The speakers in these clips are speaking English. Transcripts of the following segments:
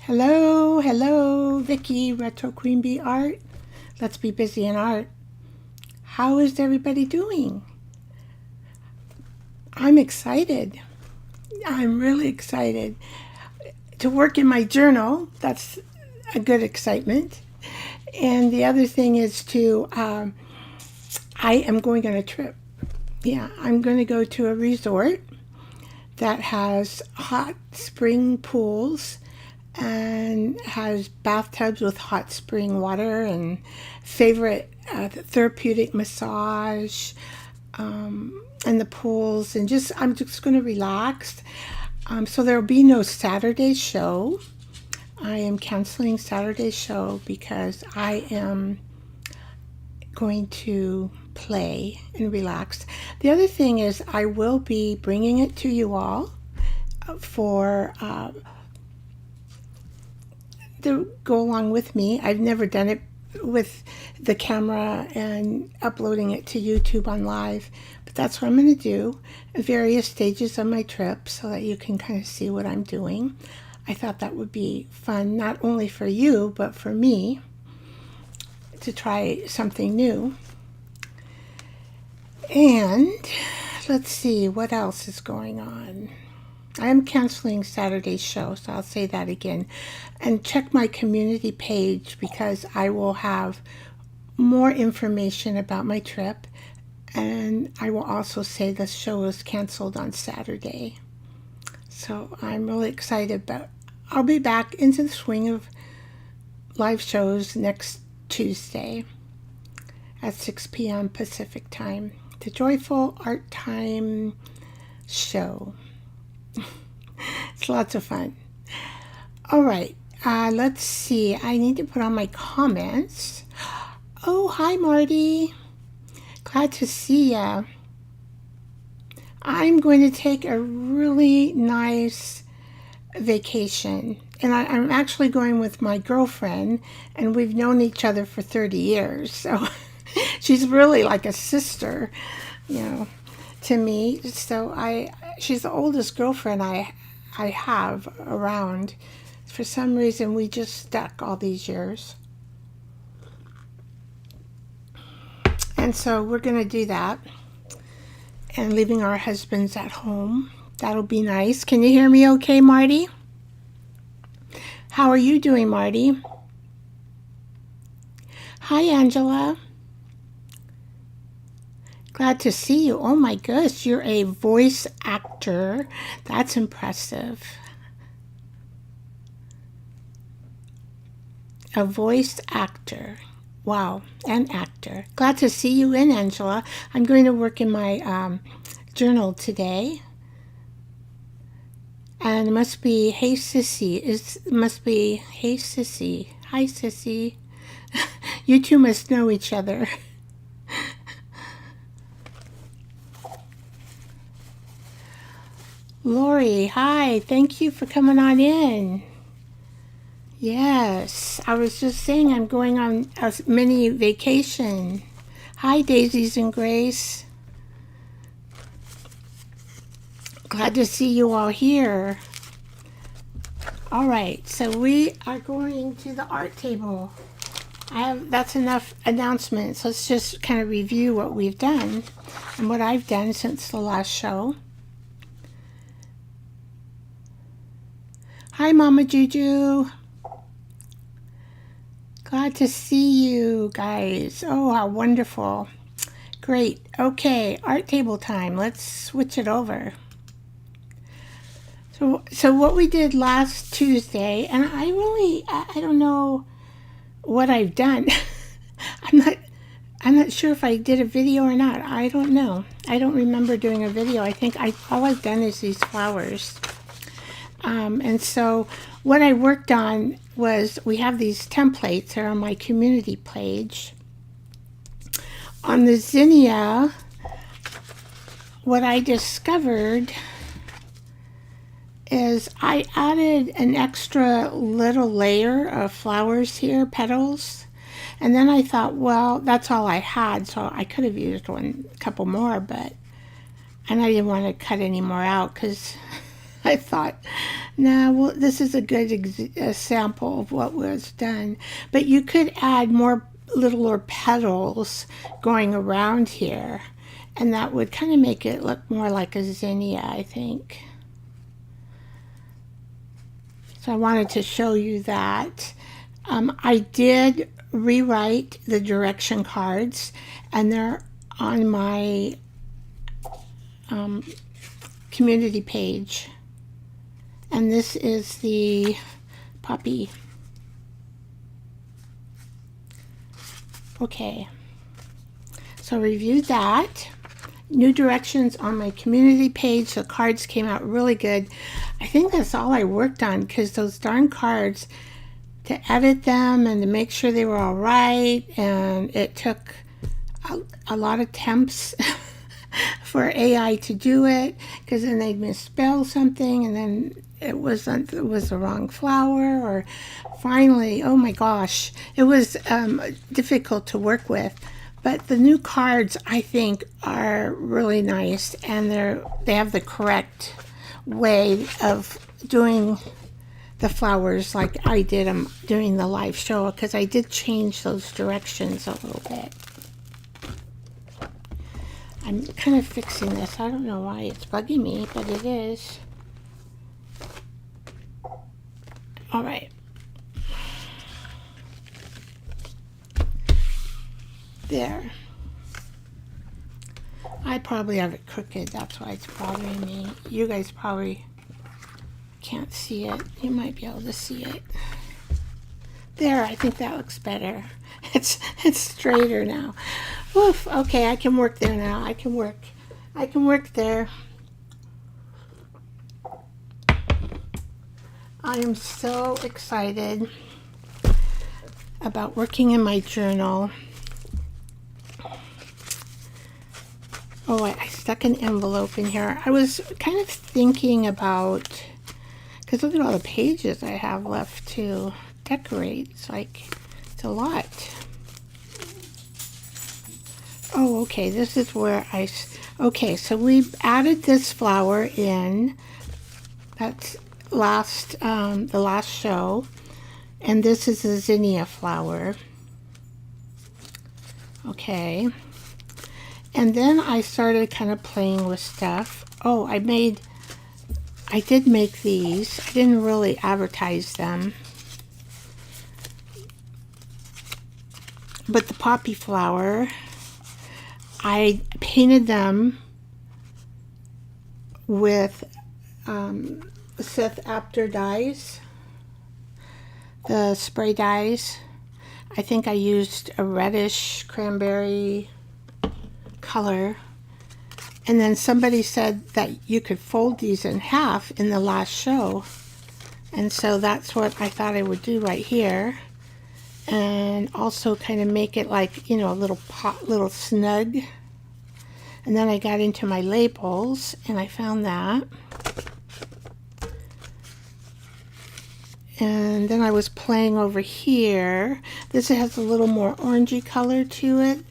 Hello, hello, Vicky, RetroQueenBeeArt. Let's be busy in art. How is everybody doing? I'm excited. I'm really excited to work in my journal. That's a good excitement. And the other thing is I am going on a trip. Yeah, I'm going to go to a resort that has hot spring pools and has bathtubs with hot spring water and favorite therapeutic massage and the pools, and I'm just going to relax. So there will be no Saturday show. I am canceling Saturday's show because I am going to play and relax. The other thing is I will be bringing it to you all for to go along with me. I've never done it with the camera and uploading it to YouTube on live, but that's what I'm going to do at various stages of my trip so that you can kind of see what I'm doing. I thought that would be fun, not only for you, but for me to try something new. And let's see what else is going on. I am canceling Saturday's show, so I'll say that again. And check my community page because I will have more information about my trip. And I will also say the show is canceled on Saturday. So I'm really excited, but I'll be back into the swing of live shows next Tuesday at 6 p.m. Pacific time. The Joyful Art Time show. It's lots of fun. All right, let's see. I need to put on my comments. Oh, hi, Marty. Glad to see ya. I'm going to take a really nice vacation. And I'm actually going with my girlfriend, and we've known each other for 30 years. So she's really like a sister, to me. So she's the oldest girlfriend I have around. For some reason, we just stuck all these years. And so we're going to do that. And leaving our husbands at home. That'll be nice. Can you hear me okay, Marty? How are you doing, Marty? Hi, Angela. Glad to see you. Oh my gosh, you're a voice actor. That's impressive. A voice actor. Wow, an actor. Glad to see you in, Angela. I'm going to work in my journal today. And it must be, hey, Sissy. It must be, hey, Sissy. Hi, Sissy. You two must know each other. Lori, hi. Thank you for coming on in. Yes, I was just saying I'm going on a mini vacation. Hi, Daisies and Grace. Glad to see you all here. All right, so we are going to the art table. That's enough announcements. Let's just kind of review what we've done and what I've done since the last show. Hi, Mama Juju. Glad to see you guys. Oh, how wonderful. Great. Okay, art table time. Let's switch it over. So what we did last Tuesday, and I don't know what I've done. I'm not sure if I did a video or not. I don't know. I don't remember doing a video. I think all I've done is these flowers. And so what I worked on was, we have these templates that are on my community page. On the zinnia, what I discovered is I added an extra little layer of flowers here, petals. And then I thought, well, that's all I had, so I could have used a couple more, and I didn't want to cut any more out because I thought, nah, well, this is a good sample of what was done. But you could add more littler petals going around here, and that would kind of make it look more like a zinnia, I think. So I wanted to show you that. I did rewrite the direction cards, and they're on my community page. And this is the puppy. Okay, so reviewed that. New directions on my community page. The cards came out really good. I think that's all I worked on, because those darn cards, to edit them and to make sure they were all right, and it took a lot of attempts for AI to do it, because then they'd misspell something, and then it was the wrong flower, or finally, oh my gosh, it was difficult to work with. But the new cards, I think, are really nice, and they have the correct way of doing the flowers like I did them during the live show, because I did change those directions a little bit. I'm kind of fixing this. I don't know why it's bugging me, but it is. All right. There. I probably have it crooked. That's why it's bothering me. You guys probably can't see it. You might be able to see it. There, I think that looks better. It's straighter now. Oof, okay, I can work there now. I can work there. I am so excited about working in my journal. Oh, I stuck an envelope in here. I was kind of thinking about, because look at all the pages I have left to decorate. It's a lot. Oh, okay, this is where okay, so we added this flower in. That's the last show. And this is a zinnia flower. Okay. And then I started kind of playing with stuff. Oh, I did make these. I didn't really advertise them. But the poppy flower, I painted them with Seth Apter dyes, the spray dyes. I think I used a reddish cranberry color, and then somebody said that you could fold these in half in the last show, and so that's what I thought I would do right here, and also kind of make it like, you know, a little snug. And then I got into my labels, and I found that, and then I was playing over here. This has a little more orangey color to it,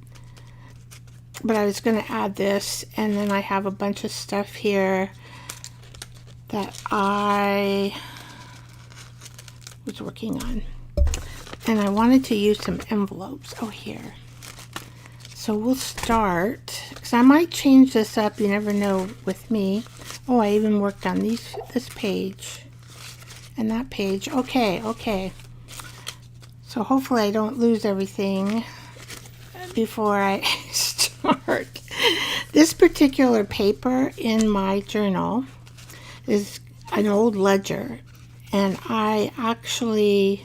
but I was going to add this, and then I have a bunch of stuff here that I was working on, and I wanted to use some envelopes. Oh, here. So we'll start, because I might change this up, you never know with me. Oh, I even worked on this page and that page. Okay. So hopefully I don't lose everything before I start. This particular paper in my journal is an old ledger, and I actually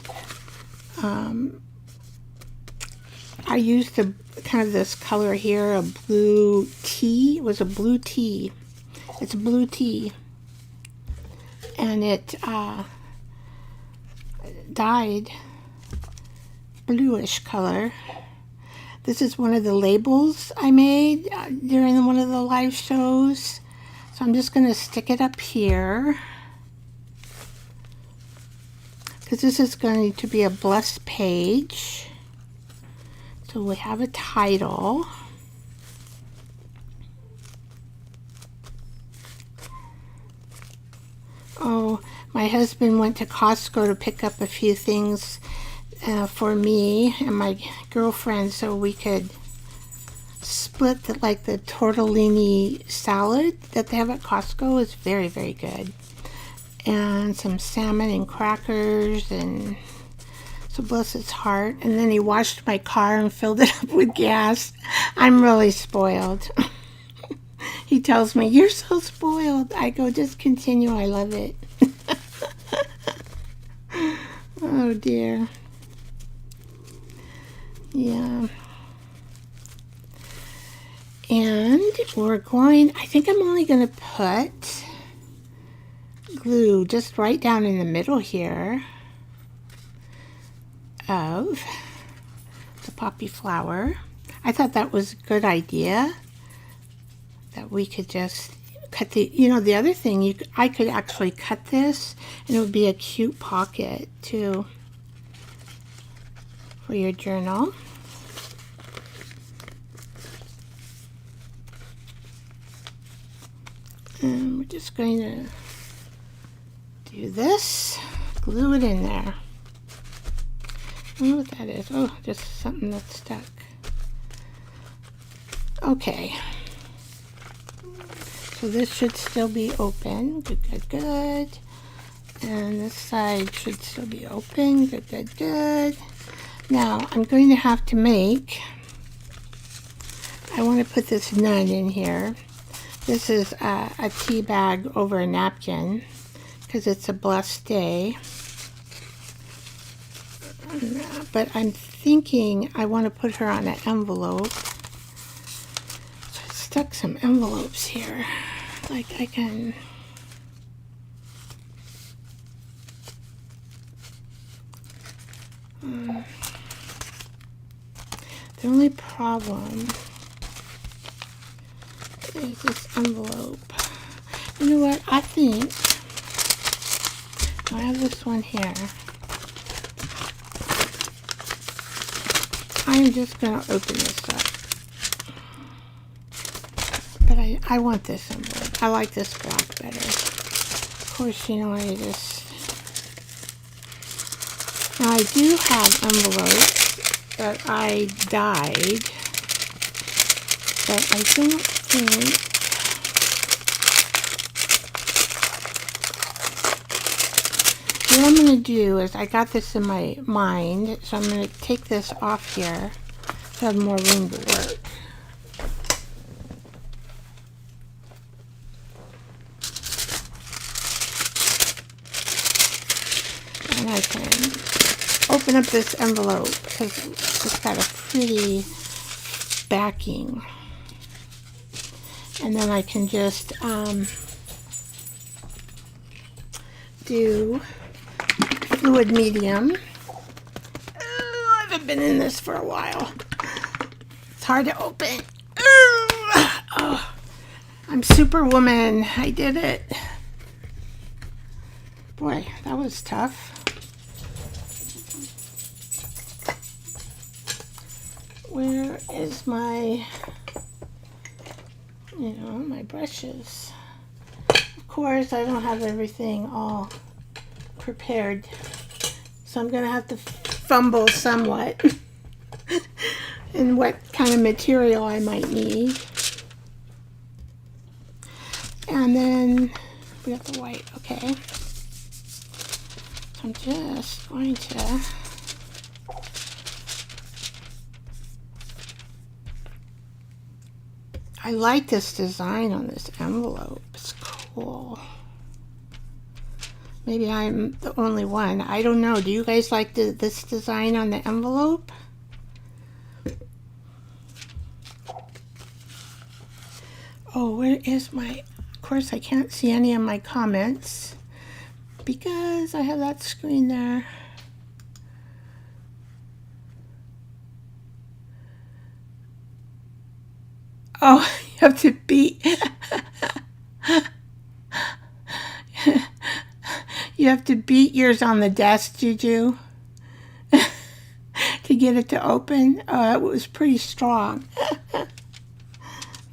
I used kind of this color here, a blue tea. It was a blue tea. It's blue tea, and it dyed bluish color. This is one of the labels I made during one of the live shows. So I'm just going to stick it up here, because this is going to be a blessed page. So we have a title. My husband went to Costco to pick up a few things for me and my girlfriend so we could split the tortellini salad that they have at Costco. Is very, very good. And some salmon and crackers, and so bless his heart. And then he washed my car and filled it up with gas. I'm really spoiled. He tells me, "You're so spoiled." I go, "Just continue, I love it." Oh dear. Yeah. And we're going, I think I'm only going to put glue just right down in the middle here of the poppy flower. I thought that was a good idea, that we could just cut the other thing, I could actually cut this and it would be a cute pocket too for your journal. And we're just going to do this, glue it in there. I don't know what that is. Oh, just something that's stuck. Okay. So this should still be open. Good, good, good. And this side should still be open. Good, good, good. Now I'm going to have to I want to put this nun in here. This is a tea bag over a napkin because it's a blessed day. But I'm thinking I want to put her on an envelope. So I stuck some envelopes here. Like I can... the only problem is this envelope. You know what? I think I have this one here. I'm just going to open this up. But I want this envelope. I like this black better. Of course, you know, now I do have envelopes that I dyed, but I don't think what I'm going to do is, I got this in my mind, so I'm going to take this off here to have more room to work. And I can open up this envelope because it's got a pretty backing. And then I can just do fluid medium. Oh, I haven't been in this for a while. It's hard to open. Oh, I'm Superwoman. I did it. Boy, that was tough. Where is my, my brushes? Of course, I don't have everything all prepared, so I'm going to have to fumble somewhat in what kind of material I might need. And then we got the white. Okay, so I'm just going to I like this design on this envelope. It's cool. Maybe I'm the only one. I don't know. Do you guys like this design on the envelope? Oh, where is my... Of course, I can't see any of my comments because I have that screen there. Oh, you have to beat... You have to beat yours on the desk, Juju, to get it to open. Oh, it was pretty strong.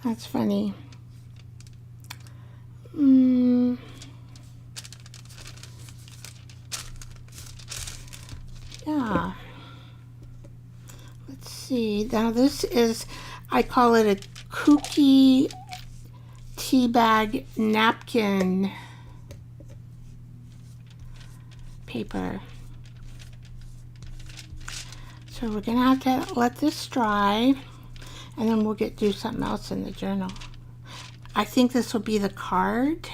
That's funny. yeah. Let's see. Now this is, I call it a kooky teabag napkin paper. So we're gonna have to let this dry, and then we'll do something else in the journal. I think this will be the card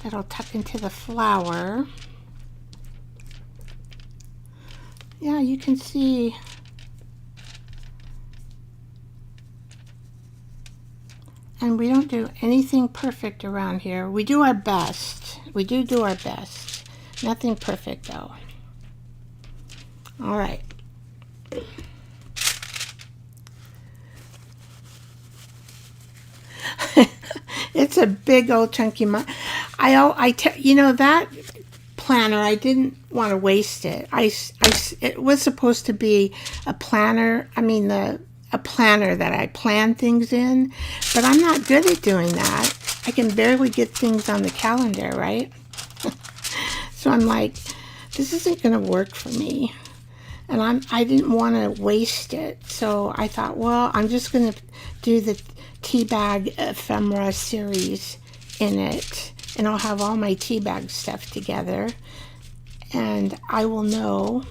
that'll tuck into the flower. Yeah, you can see. And we don't do anything perfect around here. We do our best. We do our best. Nothing perfect though. All right. It's a big old chunky you know, that planner, I didn't want to waste it. It was supposed to be a planner. I mean, a planner that I plan things in, but I'm not good at doing that. I can barely get things on the calendar, right? So I'm like, this isn't going to work for me. And I didn't want to waste it. So I thought, well, I'm just going to do the Teabag Ephemera series in it. And I'll have all my teabag stuff together. And I will know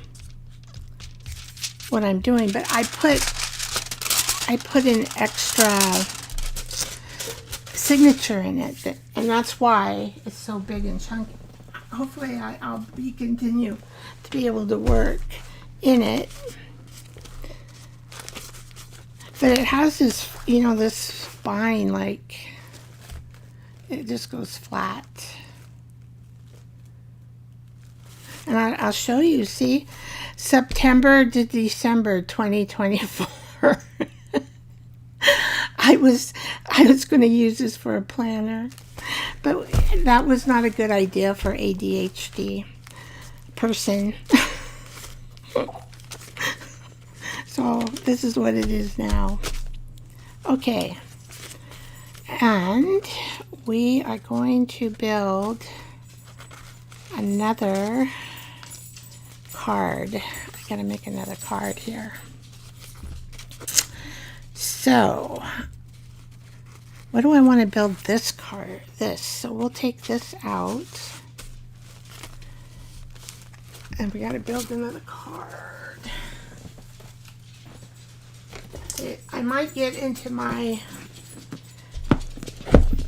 what I'm doing. But I put an extra signature in it. And that's why it's so big and chunky. Hopefully I'll continue to be able to work in it. But it has this, you know, this spine, like, it just goes flat. And I'll show you, see? September to December 2024. I was going to use this for a planner. But that was not a good idea for ADHD person. So this is what it is now. Okay. And we are going to build another card. I gotta make another card here. So what do I want to build this card? So we'll take this out. And we gotta build another card. I might get into my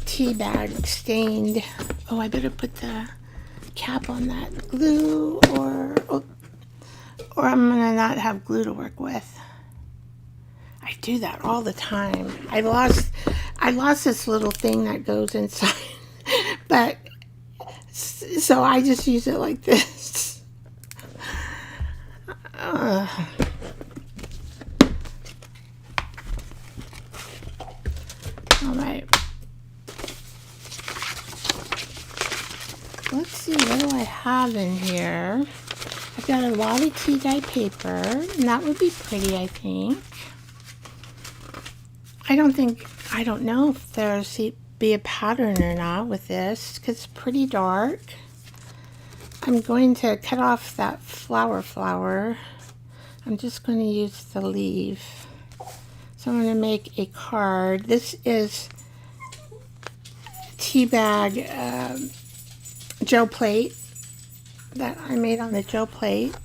tea bag stained. Oh, I better put the cap on that glue, or I'm gonna not have glue to work with. I do that all the time. I lost this little thing that goes inside, but so I just use it like this. All right. Let's see, what do I have in here? I've got a lot of tea dye paper, and that would be pretty, I think. I don't know if there's be a pattern or not with this, because it's pretty dark. I'm going to cut off that flower. I'm just going to use the leaf. So I'm going to make a card. This is teabag gel plate that I made on the gel plate.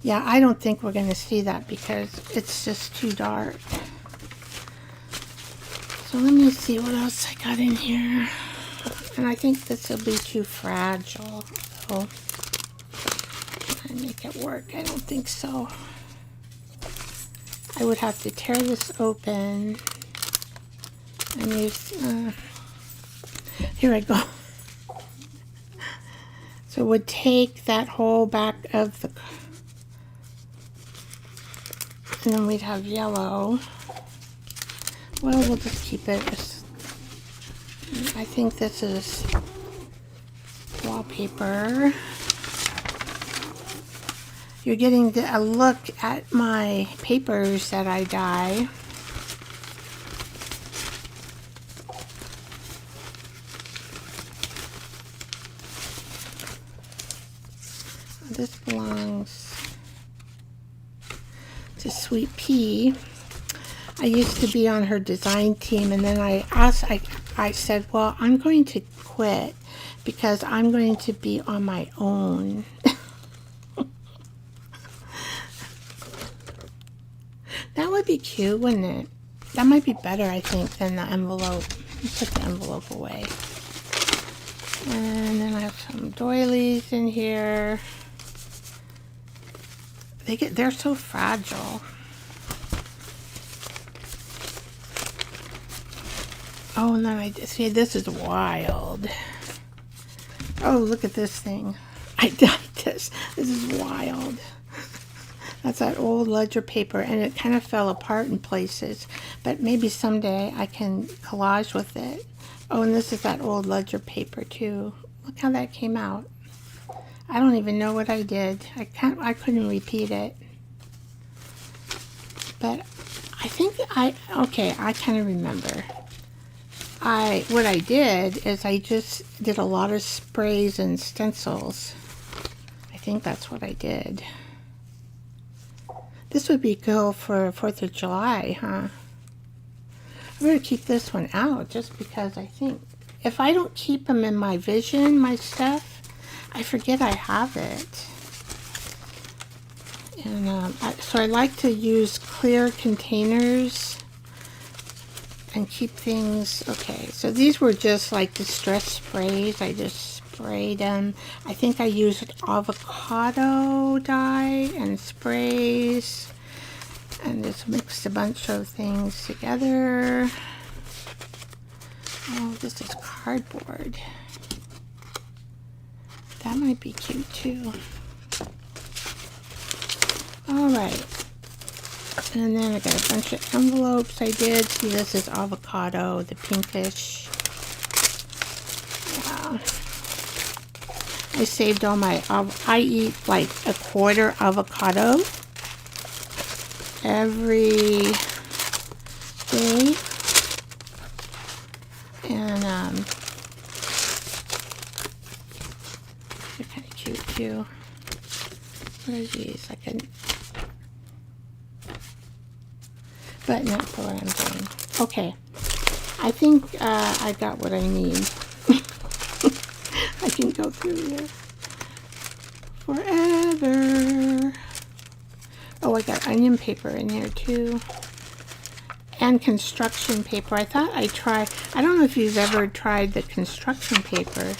Yeah, I don't think we're going to see that because it's just too dark. So let me see what else I got in here. And I think this will be too fragile. So try and make it work. I don't think so. I would have to tear this open and use, here I go. So it would take that whole back of the, and then we'd have yellow. Well, we'll just keep it. I think this is wallpaper. You're getting a look at my papers that I dye. This belongs to Sweet Pea. I used to be on her design team, and then I said, well, I'm going to quit because I'm going to be on my own. That would be cute, wouldn't it? That might be better, I think, than the envelope. Put the envelope away. And then I have some doilies in here. They're so fragile. Oh, and then I see, this is wild. Oh, look at this thing. I dyed this. This is wild. That's that old ledger paper, and it kind of fell apart in places. But maybe someday I can collage with it. Oh, and this is that old ledger paper too. Look how that came out. I don't even know what I did. I couldn't repeat it. But I think I kind of remember. What I did is I just did a lot of sprays and stencils. I think that's what I did. This would be cool for 4th of July, huh? I'm going to keep this one out just because I think if I don't keep them in my vision, my stuff, I forget I have it. And so I like to use clear containers and keep things. Okay, so these were just like distress sprays. I just sprayed them. I think I used avocado dye and sprays and just mixed a bunch of things together. Oh, this is cardboard. That might be cute too. All right. And then I got a bunch of envelopes I did. See, this is avocado, the pinkish. Yeah. I saved all my, I eat like a quarter avocado every day. And they're kind of cute too. What are these? I can, but not for what I'm doing. Okay, I think I got what I need. I can go through here forever. Oh, I got onion paper in here too. And construction paper. I thought I tried, I don't know if you've ever tried the construction paper.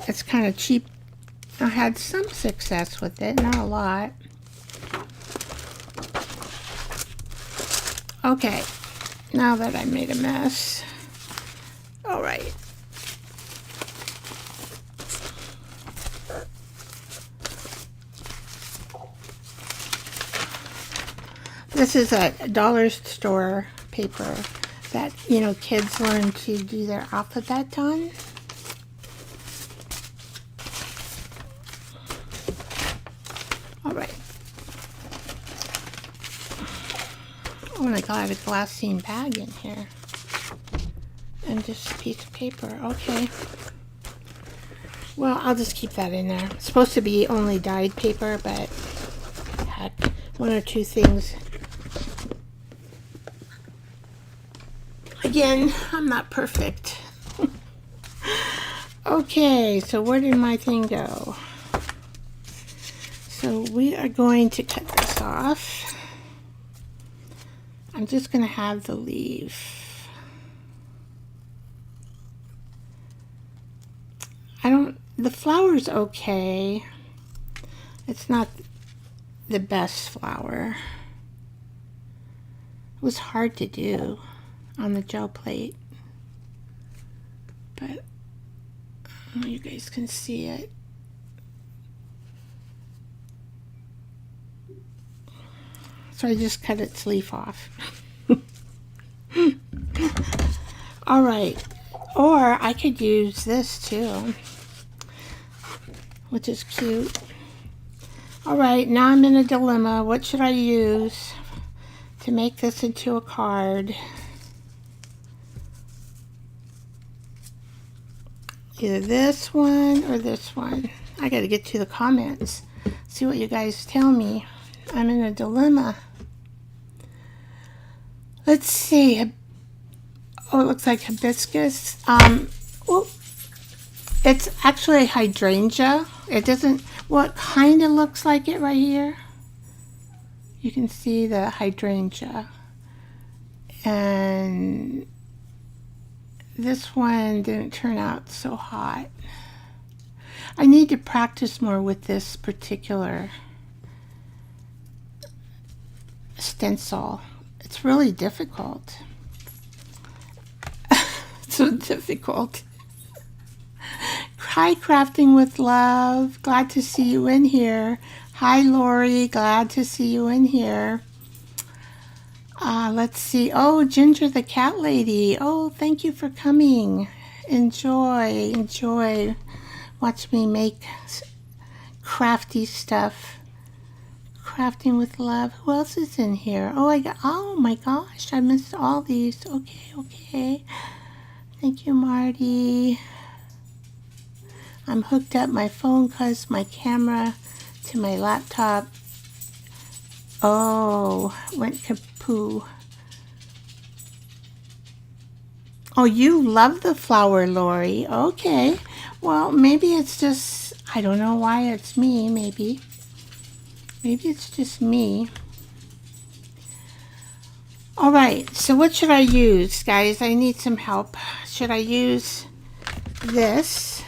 It's kind of cheap. I had some success with it, not a lot. Okay, now that I made a mess. All right. This is a dollar store paper that, you know, kids learn to do their alphabet on. All right. Oh, and I got a glassine bag in here. And just a piece of paper. Okay. Well, I'll just keep that in there. It's supposed to be only dyed paper, but heck, one or two things. Again, I'm not perfect. Okay, so where did my thing go? So we are going to cut this off. I'm just going to have the leaf. The flower's okay. It's not the best flower. It was hard to do on the gel plate. But you guys can see it. So I just cut its leaf off. All right. Or I could use this too, which is cute. All right, now I'm in a dilemma. What should I use to make this into a card? Either this one or this one. I gotta get to the comments. See what you guys tell me. I'm in a dilemma. Let's see. Oh, it looks like hibiscus. Oh, it's actually a hydrangea. It doesn't, well, it kind of looks like it right here. You can see the hydrangea. And this one didn't turn out so hot. I need to practice more with this particular stencil. It's really difficult. It's so difficult. Hi, Crafting with Love. Glad to see you in here. Hi, Lori. Glad to see you in here. Let's see. Oh, Ginger the cat lady. Oh, thank you for coming. Enjoy, enjoy. Watch me make crafty stuff. Crafting with Love. Who else is in here? Oh my gosh, I missed all these. Okay. Thank you, Marty. I'm hooked up my phone because my camera to my laptop, went kapoo. Oh, you love the flower, Lori. Okay. Well, maybe it's just, I don't know why it's me, maybe. Maybe it's just me. All right, so what should I use, guys? I need some help. Should I use this?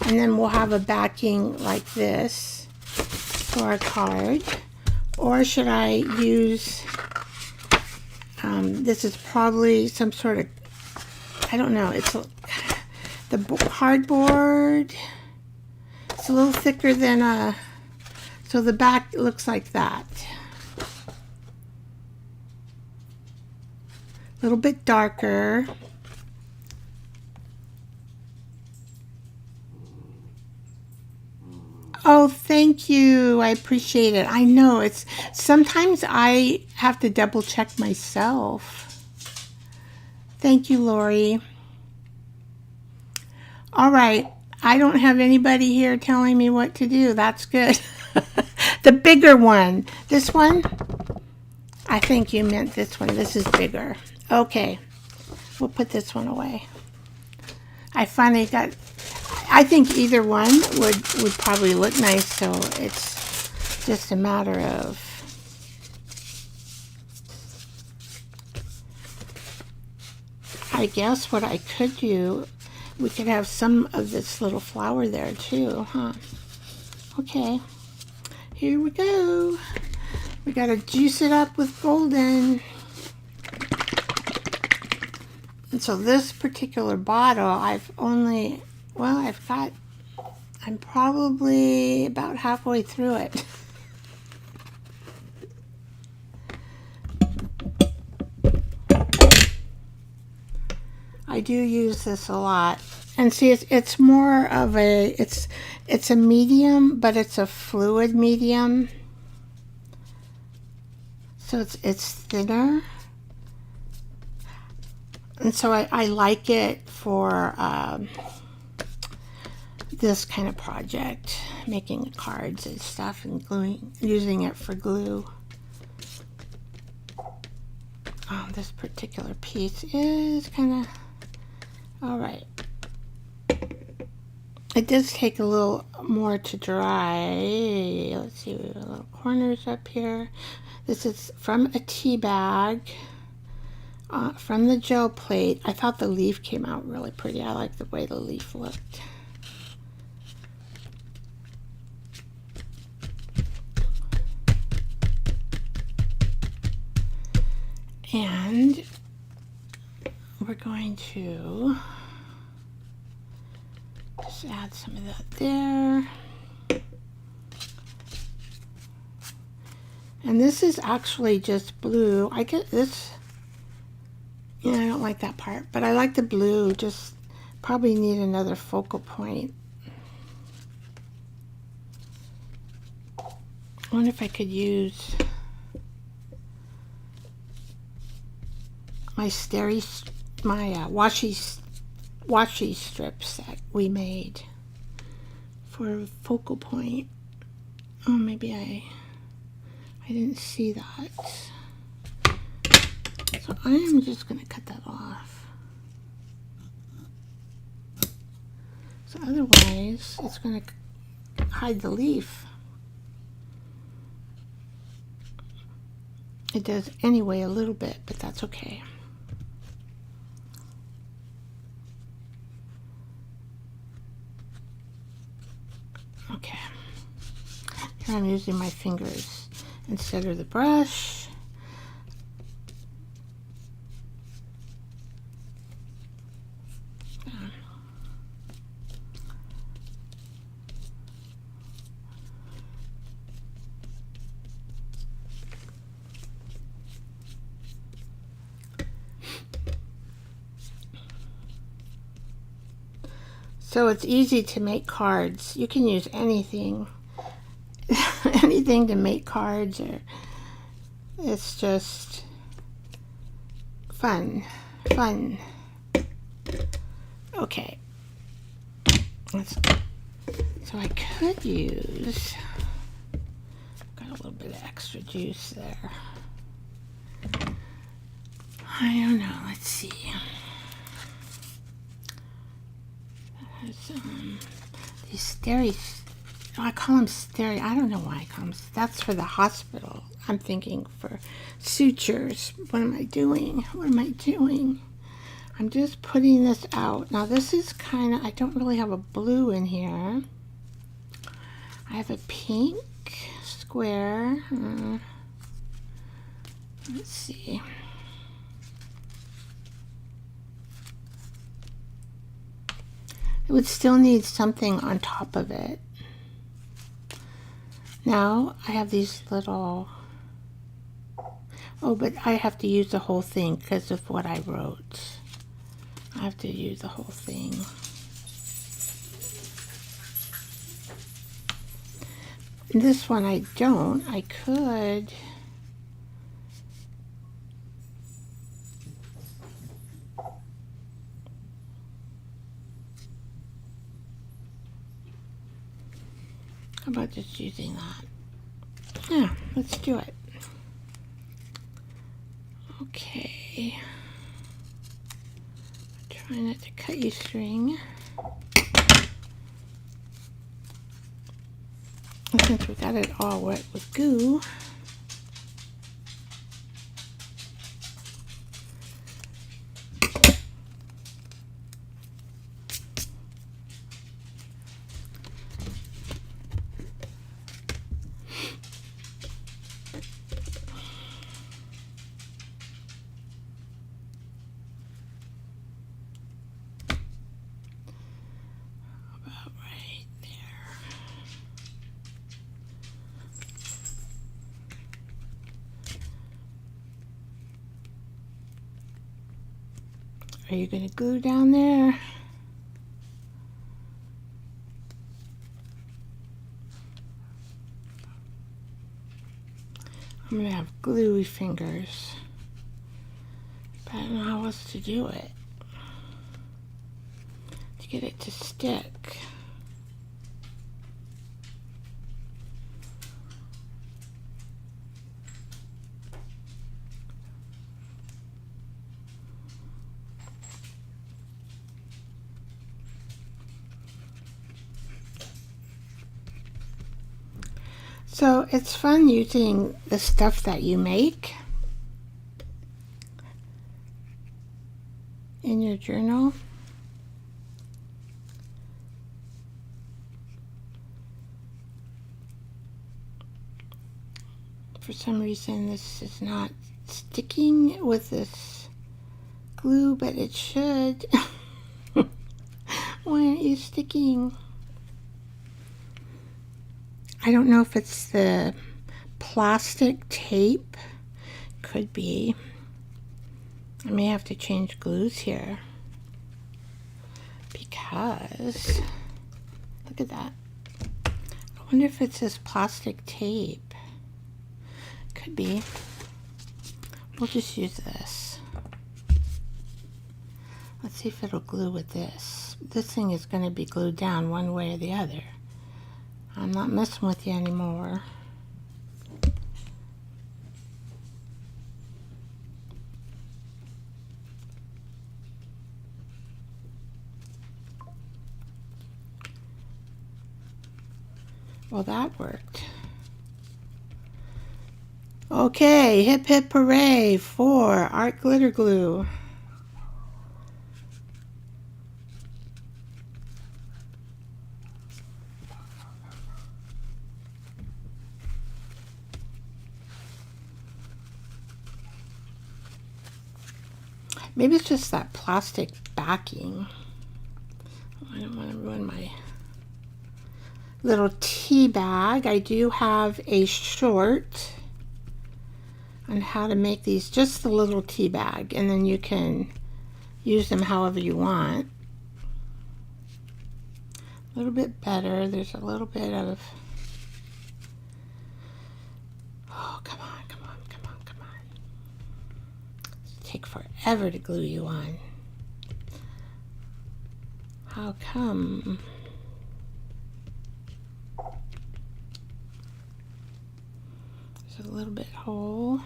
And then we'll have a backing like this for our card. Or should I use, this is probably some sort of, I don't know, it's the cardboard. It's a little thicker than so the back looks like that. A little bit darker. Oh, thank you. I appreciate it. I know it's sometimes I have to double check myself. Thank you, Lori. All right. I don't have anybody here telling me what to do. That's good. The bigger one. This one? I think you meant this one. This is bigger. Okay. We'll put this one away. I finally got, I think either one would probably look nice, so it's just a matter of I guess what I could do, we could have some of this little flower there too, huh? Okay, here we go. We gotta juice it up with golden. And so this particular bottle, I'm probably about halfway through it. I do use this a lot. And see, it's more of a, it's a medium, but it's a fluid medium. So it's thinner. And so I like it for this kind of project, making cards and stuff and gluing, using it for glue. This particular piece is kind of, all right. It does take a little more to dry. Let's see, we have little corners up here. This is from a tea bag. From the gel plate. I thought the leaf came out really pretty. I like the way the leaf looked. And we're going to just add some of that there. And this is actually just blue. I get this. Yeah, I don't like that part, but I like the blue. Just probably need another focal point. I wonder if I could use my washi washi strips that we made for focal point. Oh, maybe I didn't see that. So I am just going to cut that off. So otherwise, it's going to hide the leaf. It does anyway a little bit, but that's okay. Okay. Here I'm using my fingers instead of the brush. So it's easy to make cards. You can use anything, anything to make cards, or it's just fun. Okay. So I could use, got a little bit of extra juice there. I don't know, let's see. These steri, I call them steri, I don't know why I call them, that's for the hospital. I'm thinking for sutures. What am I doing? I'm just putting this out. Now this is kind of, I don't really have a blue in here. I have a pink square. Let's see. It would still need something on top of it. Now I have these little, oh, but I have to use the whole thing because of what I wrote. I have to use the whole thing. This one I don't. I could. How about just using that? Yeah, let's do it. Okay. Try not to cut your string. And since we got it all wet with goo, about right there. Are you going to glue down there? I'm going to have gluey fingers, but I don't know how else to do it to get it to stick. So it's fun using the stuff that you make in your journal. For some reason this is not sticking with this glue, but it should. Why aren't you sticking? I don't know if it's the plastic tape. Could be. I may have to change glues here because look at that. I wonder if it's this plastic tape. Could be. We'll just use this. Let's see if it'll glue with this. This thing is going to be glued down one way or the other. I'm not messing with you anymore. Well, that worked. Okay, hip hip hooray for art glitter glue. Maybe it's just that plastic backing. I don't want to ruin my little tea bag. I do have a short on how to make these, just the little tea bag, and then you can use them however you want. A little bit better. There's a little bit of, oh, come on, come on, come on, come on. It'll take forever to glue you on. How come? There's a little bit hole.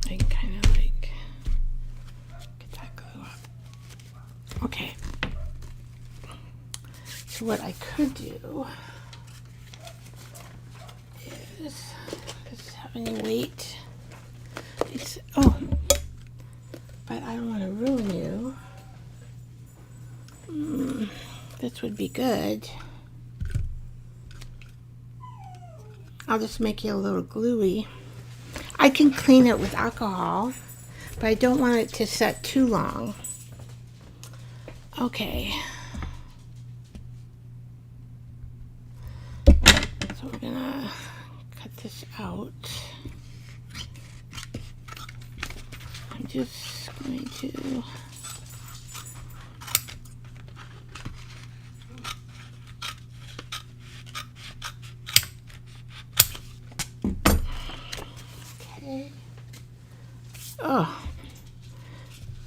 I can kind of like get that glue up. Okay. So what I could do is, does this have any weight? It's, oh, but I don't want to ruin you. This would be good. I'll just make you a little gluey. I can clean it with alcohol, but I don't want it to set too long. Okay. So we're gonna cut this out. I'm just going to oh,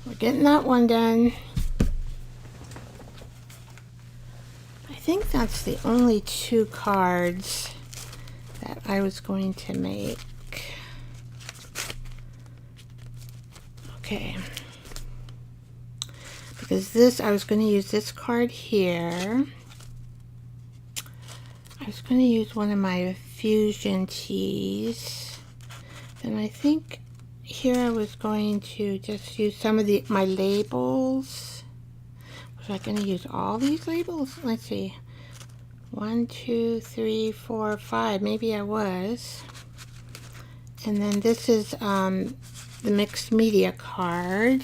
we're getting that one done. I think that's the only 2 cards that I was going to make. Okay. Because this, I was going to use this card here. I was going to use one of my fusion teas. And I think here I was going to just use some of my labels. Was I going to use all these labels? Let's see. 1, 2, 3, 4, 5. Maybe I was. And then this is the mixed media card.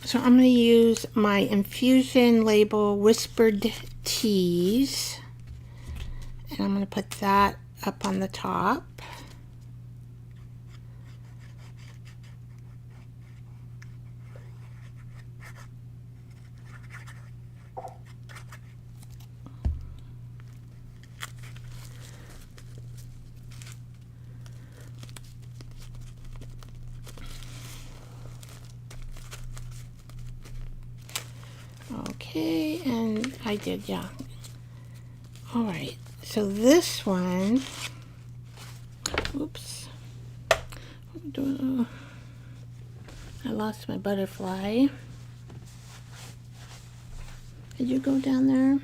So I'm going to use my infusion label Whispered Teas. And I'm going to put that up on the top. Okay, and I did, yeah. All right, so this one, oops, I lost my butterfly. Did you go down there?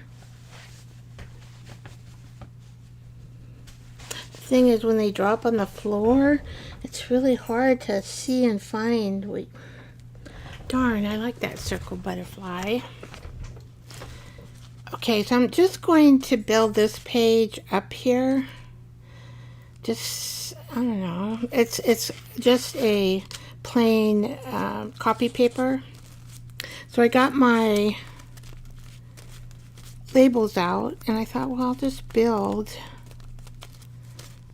The thing is, when they drop on the floor, it's really hard to see and find. Wait, darn, I like that circle butterfly. Okay, so I'm just going to build this page up here. Just, I don't know, it's just a plain copy paper. So I got my labels out, and I thought, well, I'll just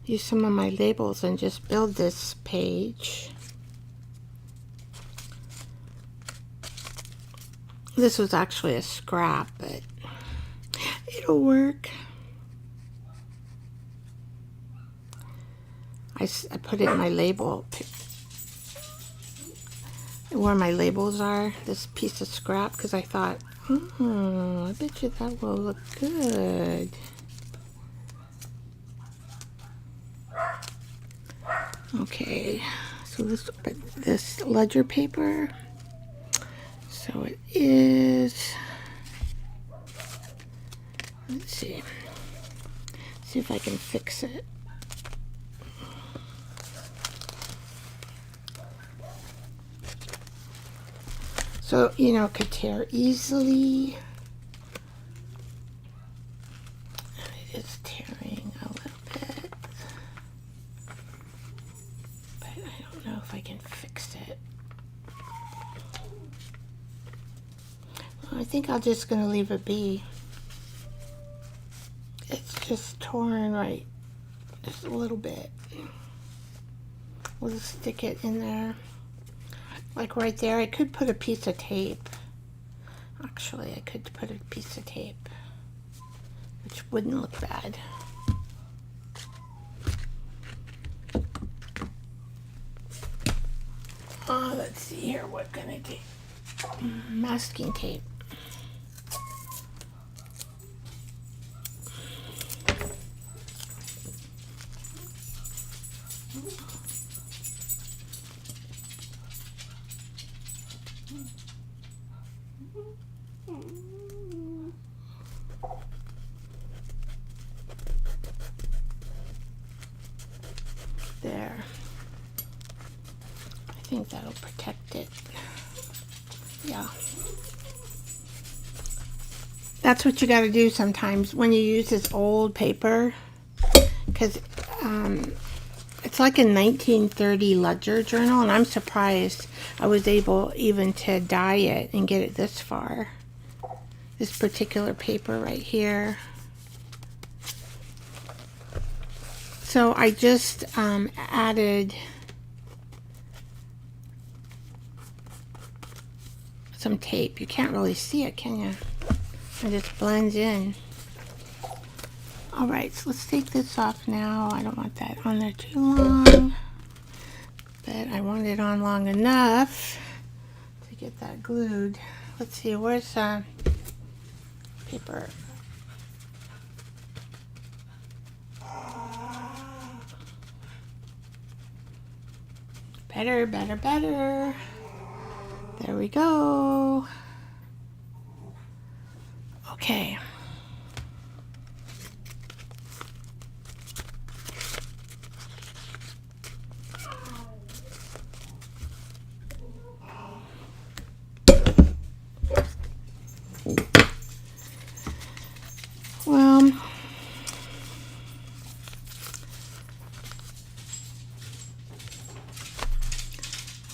use some of my labels and just build this page. This was actually a scrap, but it'll work. I put it in my label, where my labels are, this piece of scrap, because I thought, oh, I bet you that will look good. Okay, so this ledger paper, so it is, let's see if I can fix it. So, you know, it could tear easily. It is tearing a little bit, but I don't know if I can fix it. Well, I think I'm just going to leave it be. It's just torn right, just a little bit. We'll just stick it in there. Like right there, I could put a piece of tape. Actually, I could put a piece of tape, which wouldn't look bad. Let's see here, what can I take? Masking tape. There. I think that'll protect it. Yeah. That's what you got to do sometimes when you use this old paper, because it's like a 1930 ledger journal, and I'm surprised I was able even to dye it and get it this far. This particular paper right here. So I just added some tape. You can't really see it, can you? It just blends in. Alright, so let's take this off now. I don't want that on there too long, but I want it on long enough to get that glued. Let's see, where's paper? Better, better, better. There we go. Okay. Well,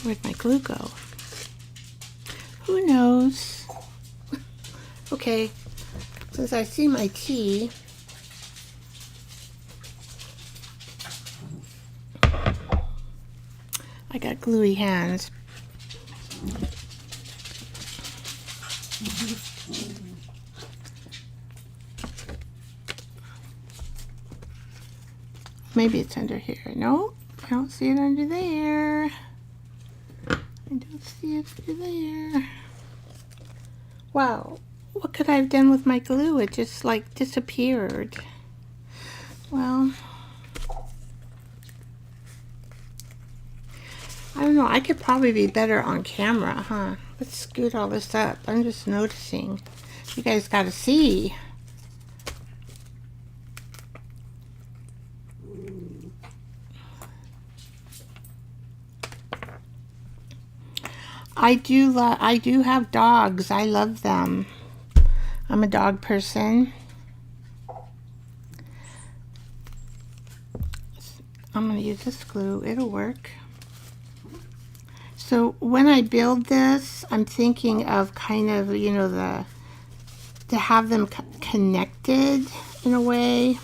where'd my glue go? Who knows? Okay, since I see my tea, I got gluey hands. Maybe it's under here. No, I don't see it under there. I don't see it under there. Wow, what could I have done with my glue? It just like disappeared. Well, I don't know. I could probably be better on camera, huh? Let's scoot all this up. I'm just noticing. You guys gotta see. I do have dogs. I love them. I'm a dog person. I'm going to use this glue. It'll work. So when I build this, I'm thinking of kind of, you know, to have them connected in a way.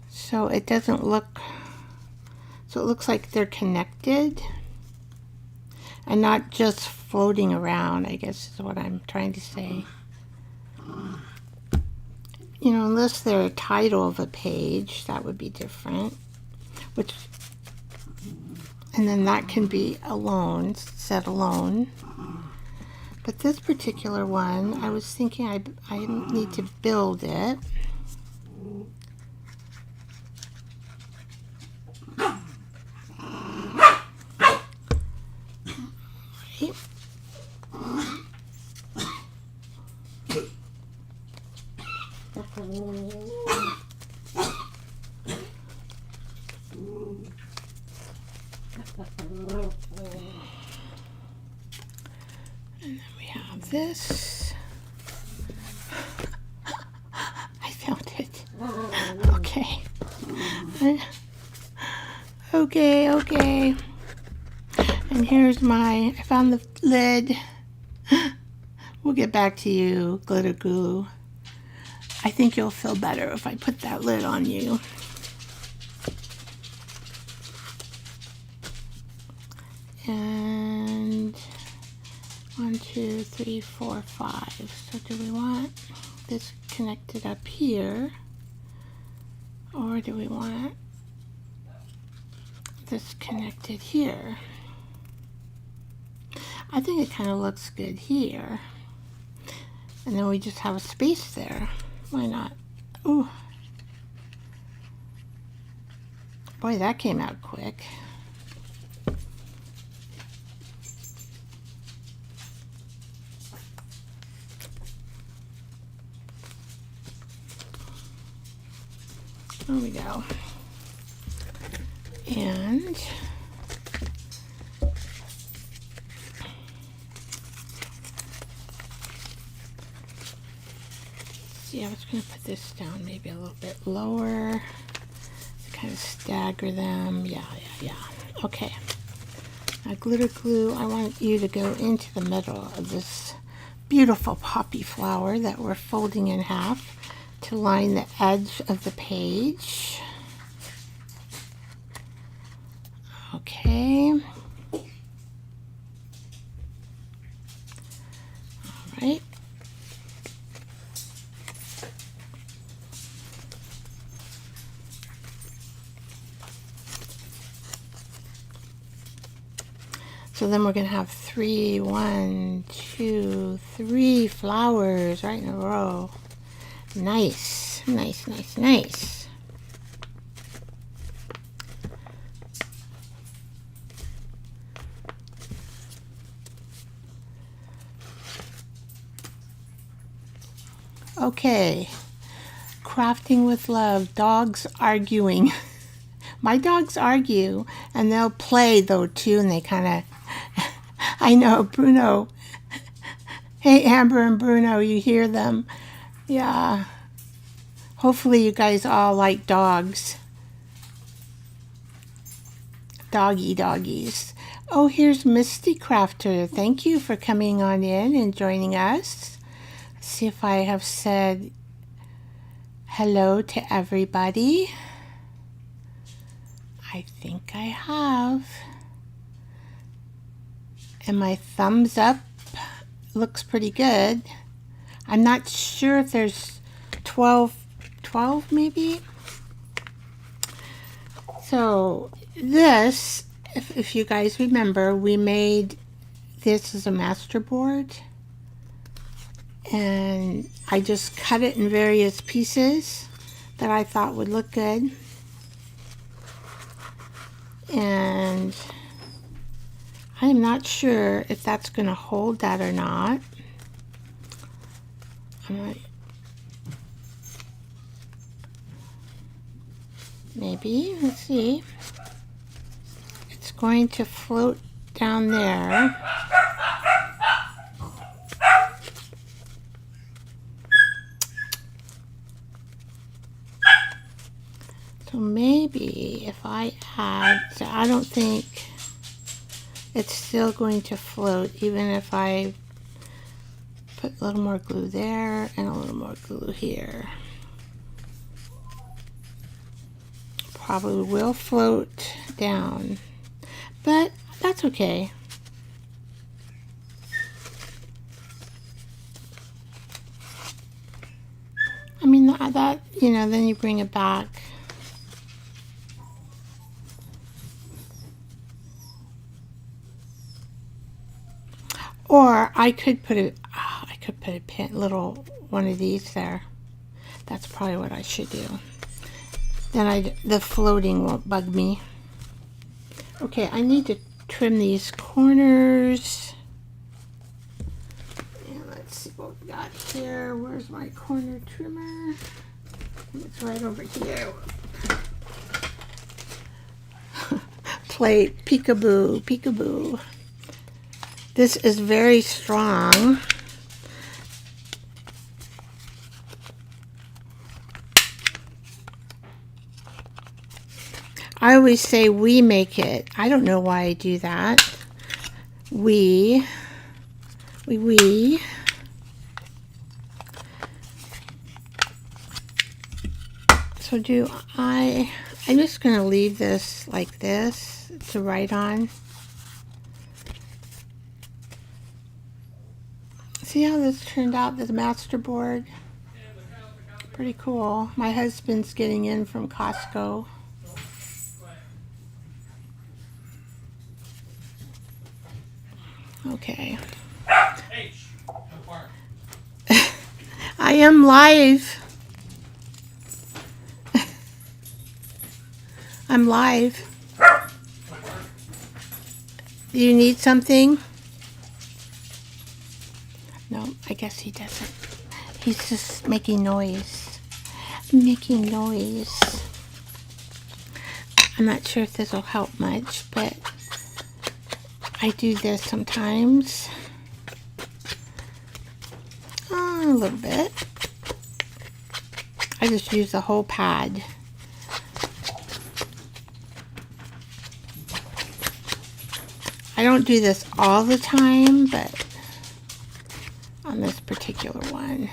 So it doesn't look, so it looks like they're connected and not just floating around, I guess is what I'm trying to say. You know, unless they're a title of a page, that would be different. Which, and then that can be alone, set alone. But this particular one, I was thinking I need to build it. And then we have this. I found it. Okay. Okay. And here's I found the lid. We'll get back to you, glitter glue. I think you'll feel better if I put that lid on you. And 1, 2, 3, 4, 5. So do we want this connected up here, or do we want this connected here? I think it kind of looks good here. And then we just have a space there. Why not? Ooh. Boy, that came out quick. There we go. And see, I was going to put this down maybe a little bit lower to kind of stagger them. Yeah. Okay. Now glitter glue, I want you to go into the middle of this beautiful poppy flower that we're folding in half to line the edge of the page. Okay. All right. So then we're going to have 1, 2, 3 flowers right in a row. Nice. Okay, crafting with love, dogs arguing. My dogs argue, and they'll play though too, and they kind of, I know, Bruno. Hey, Amber and Bruno, you hear them? Yeah. Hopefully you guys all like dogs. Doggies. Oh, here's Misty Crafter. Thank you for coming on in and joining us. Let's see if I have said hello to everybody. I think I have. And my thumbs up looks pretty good. I'm not sure if there's 12 maybe. So this, if you guys remember, we made this as a master board, and I just cut it in various pieces that I thought would look good. And I'm not sure if that's going to hold that or not. Maybe, let's see. It's going to float down there. So maybe if I add, so I don't think it's still going to float even if I put a little more glue there and a little more glue here. Probably will float down, but that's okay. I mean, that, you know, then you bring it back. Or I could put a pin, little one of these there. That's probably what I should do. Then the floating won't bug me. Okay, I need to trim these corners. And let's see what we got here. Where's my corner trimmer? It's right over here. Play peekaboo, peekaboo. This is very strong. I always say we make it. I don't know why I do that. We. So I'm just going to leave this like this to write on. See how this turned out, the master board? Pretty cool. My husband's getting in from Costco. Okay. I am live. I'm live. Do you need something? No, I guess he doesn't. He's just making noise. Making noise. I'm not sure if this will help much, but I do this sometimes. A little bit. I just use the whole pad. I don't do this all the time, but on this particular one.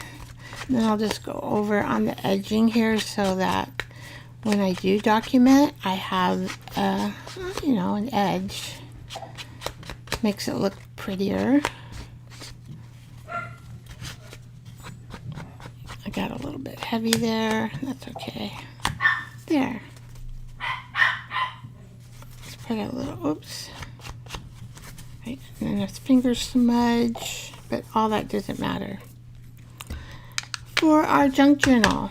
And then I'll just go over on the edging here so that when I do document, I have, you know, an edge. Makes it look prettier. I got a little bit heavy there. That's okay. There. Let's put a little, oops. Right, and then a finger smudge, but all that doesn't matter. For our junk journal.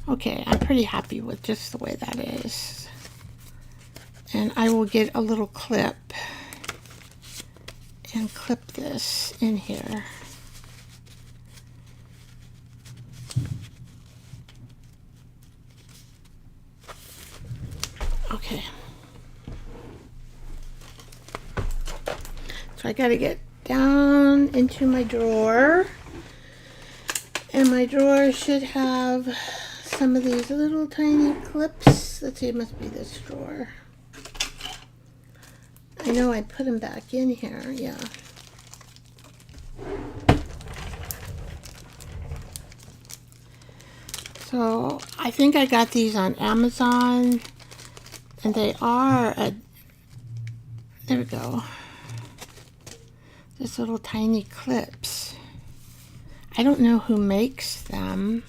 Okay, I'm pretty happy with just the way that is. And I will get a little clip and clip this in here. Okay. So I gotta get down into my drawer. And my drawer should have some of these little tiny clips. Let's see, it must be this drawer. I know I put them back in here, yeah. So I think I got these on Amazon, and they are there we go. Just little tiny clips. I don't know who makes them.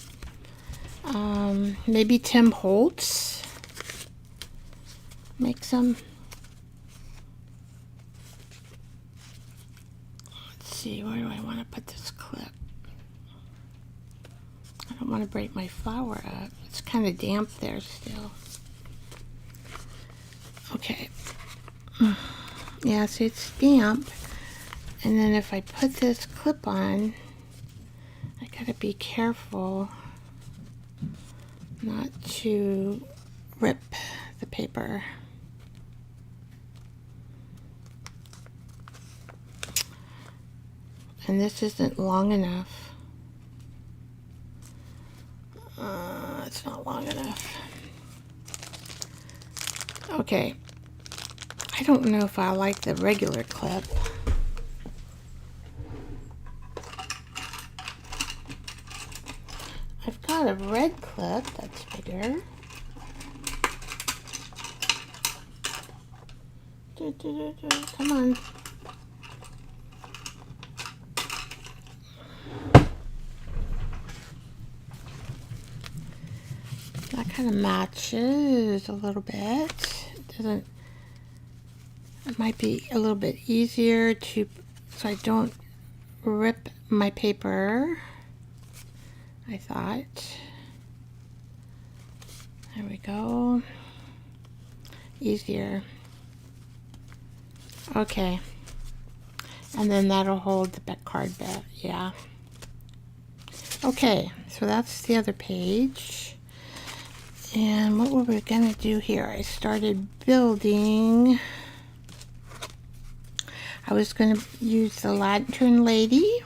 Maybe Tim Holtz makes them. Let's see, where do I want to put this clip? I don't want to break my flower up. It's kind of damp there still. Okay. Yeah, see, it's damp. And then if I put this clip on, I gotta be careful not to rip the paper. And this isn't long enough. It's not long enough. Okay. I don't know if I like the regular clip. got a red clip that's bigger. Come on. That kind of matches a little bit. It might be a little bit easier to, so I don't rip my paper, I thought. There we go. Easier. Okay. And then that'll hold the back card back. Yeah. Okay, so that's the other page. And what were we gonna do here? I started building. I was gonna use the lantern lady.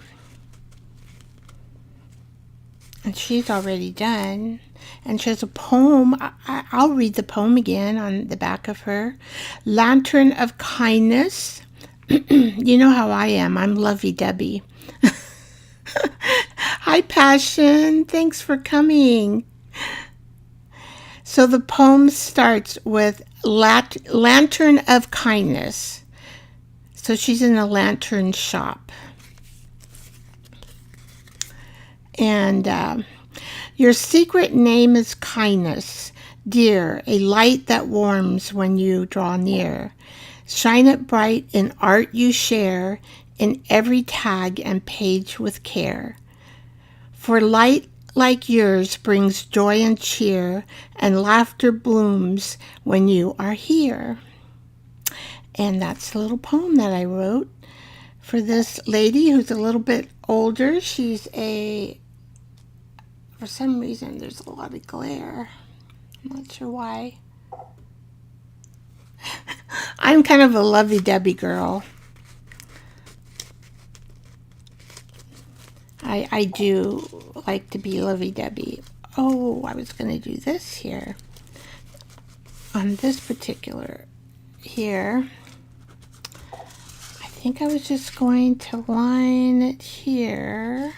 And she's already done. And she has a poem. I'll read the poem again on the back of her. Lantern of kindness. You know how I am. I'm lovey-dovey. Hi, Passion. Thanks for coming. So the poem starts with Lantern of kindness. So she's in a lantern shop. And your secret name is kindness, dear, a light that warms when you draw near. Shine it bright in art you share, in every tag and page with care. For light like yours brings joy and cheer, and laughter blooms when you are here. And that's a little poem that I wrote for this lady who's a little bit older. She's for some reason, there's a lot of glare. I'm not sure why. I'm kind of a lovey-dovey girl. I do like to be lovey-dovey. Oh, I was going to do this here. On this particular here, I think I was just going to line it here.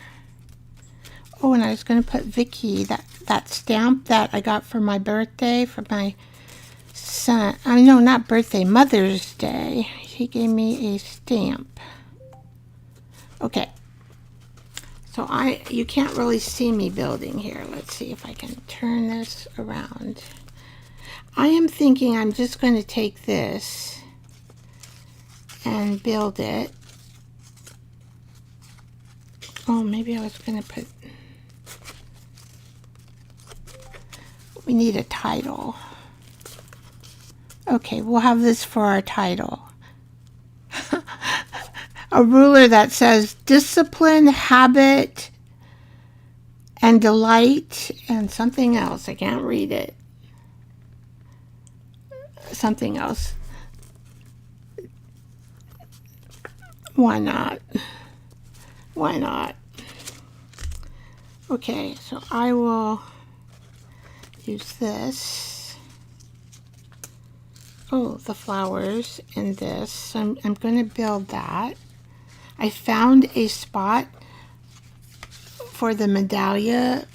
Oh, and I was going to put Vicky, that stamp that I got for my birthday, for my son. I know, not birthday, Mother's Day. He gave me a stamp. Okay. So you can't really see me building here. Let's see if I can turn this around. I am thinking I'm just going to take this and build it. Oh, maybe I was going to put... We need a title. Okay, we'll have this for our title. A ruler that says discipline, habit, and delight, and something else. I can't read it. Something else. Why not? Why not? Okay, so I will use this. Oh, the flowers in this. So I'm going to build that. I found a spot for the medallia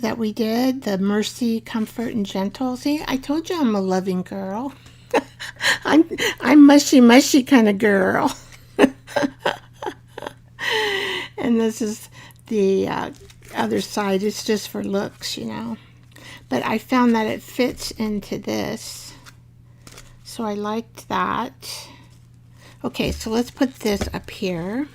that we did, the mercy, comfort, and gentle. See, I told you I'm a loving girl. I'm mushy kind of girl. And this is the other side. It's just for looks, you know. But I found that it fits into this. So I liked that. Okay, so let's put this up here.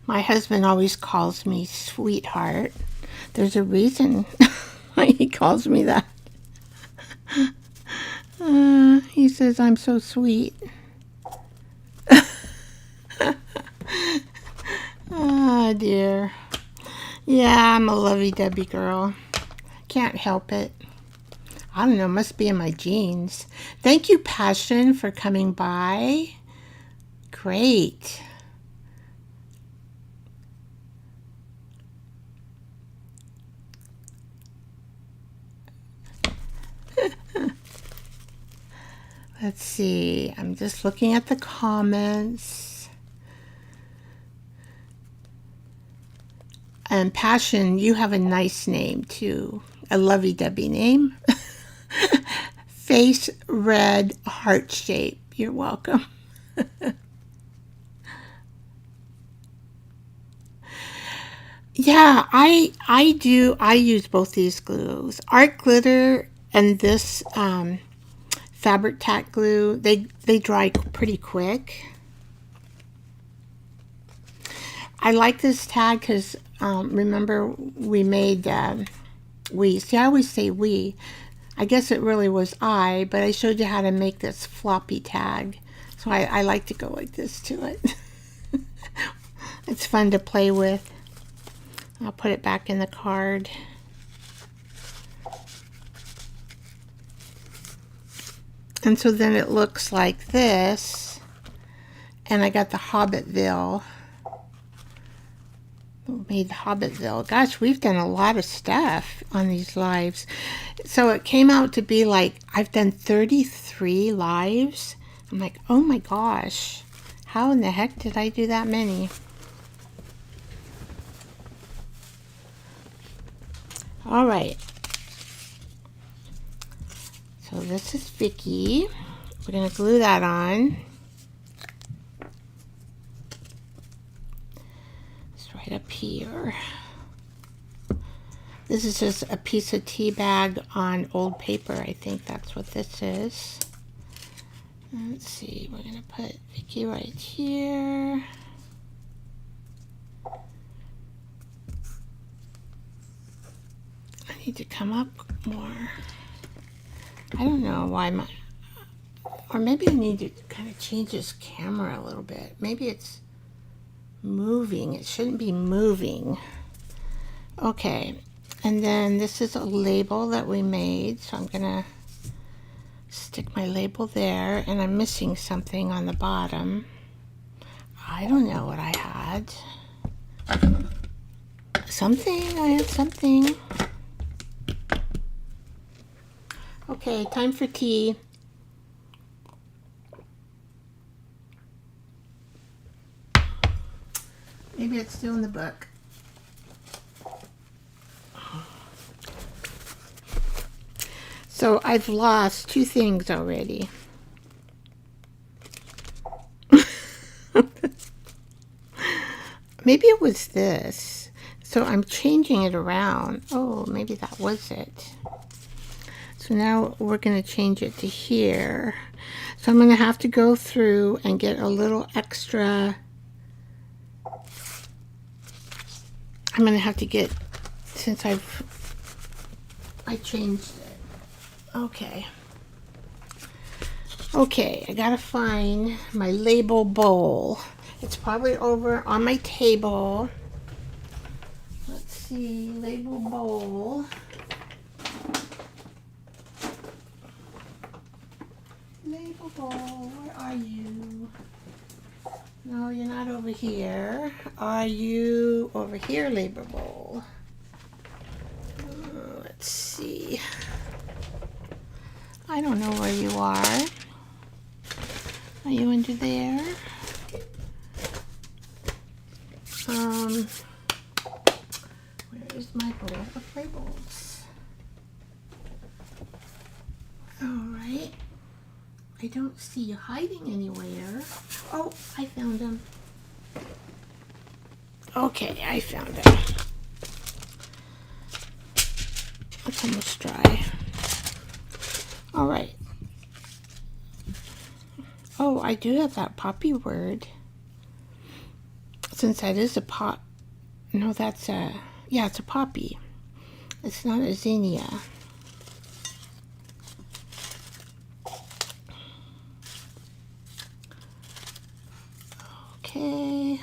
My husband always calls me sweetheart. There's a reason why he calls me that. He says I'm so sweet. Oh dear. Yeah, I'm a lovey-dovey girl. Can't help it. I don't know, must be in my genes. Thank you, Passion, for coming by. Great. Let's see. I'm just looking at the comments. And Passion, you have a nice name too. A lovey-dovey name. Face red heart shape. You're welcome. Yeah, I use both these glues. Art glitter and this fabric tack glue, they dry pretty quick. I like this tag because remember we made we. See, I always say we. I guess it really was I, but I showed you how to make this floppy tag. So I like to go like this to it. It's fun to play with. I'll put it back in the card. And so then it looks like this. And I got the Hobbitville. Made Hobbitville. Gosh, we've done a lot of stuff on these lives. So it came out to be like, I've done 33 lives. I'm like, oh my gosh. How in the heck did I do that many? All right. So this is Vicky. We're going to glue that on. It's right up here. This is just a piece of tea bag on old paper. I think that's what this is. Let's see. We're going to put Vicky right here. I need to come up more. I don't know why my... Or maybe I need to kind of change this camera a little bit. Maybe it's moving. It shouldn't be moving. Okay. And then this is a label that we made. So I'm going to stick my label there. And I'm missing something on the bottom. I don't know what I had. Something. I had something. Okay, time for tea. Maybe it's still in the book. So I've lost 2 things already. Maybe it was this. So I'm changing it around. Oh, maybe that was it. So now we're going to change it to here. So I'm going to have to go through and get a little extra. I'm going to have to get, since I changed it. Okay. Okay, I got to find my label bowl. It's probably over on my table. Let's see, label bowl. Label bowl, where are you? No, you're not over here. Are you over here, label bowl? Let's see. I don't know where you are. Are you under there? Where is my bowl of labels? All right. I don't see you hiding anywhere. Oh, I found them. Okay, I found them. It's almost dry. All right. Oh, I do have that poppy word. Since that is a pop. No, that's a... Yeah, it's a poppy. It's not a zinnia. Okay.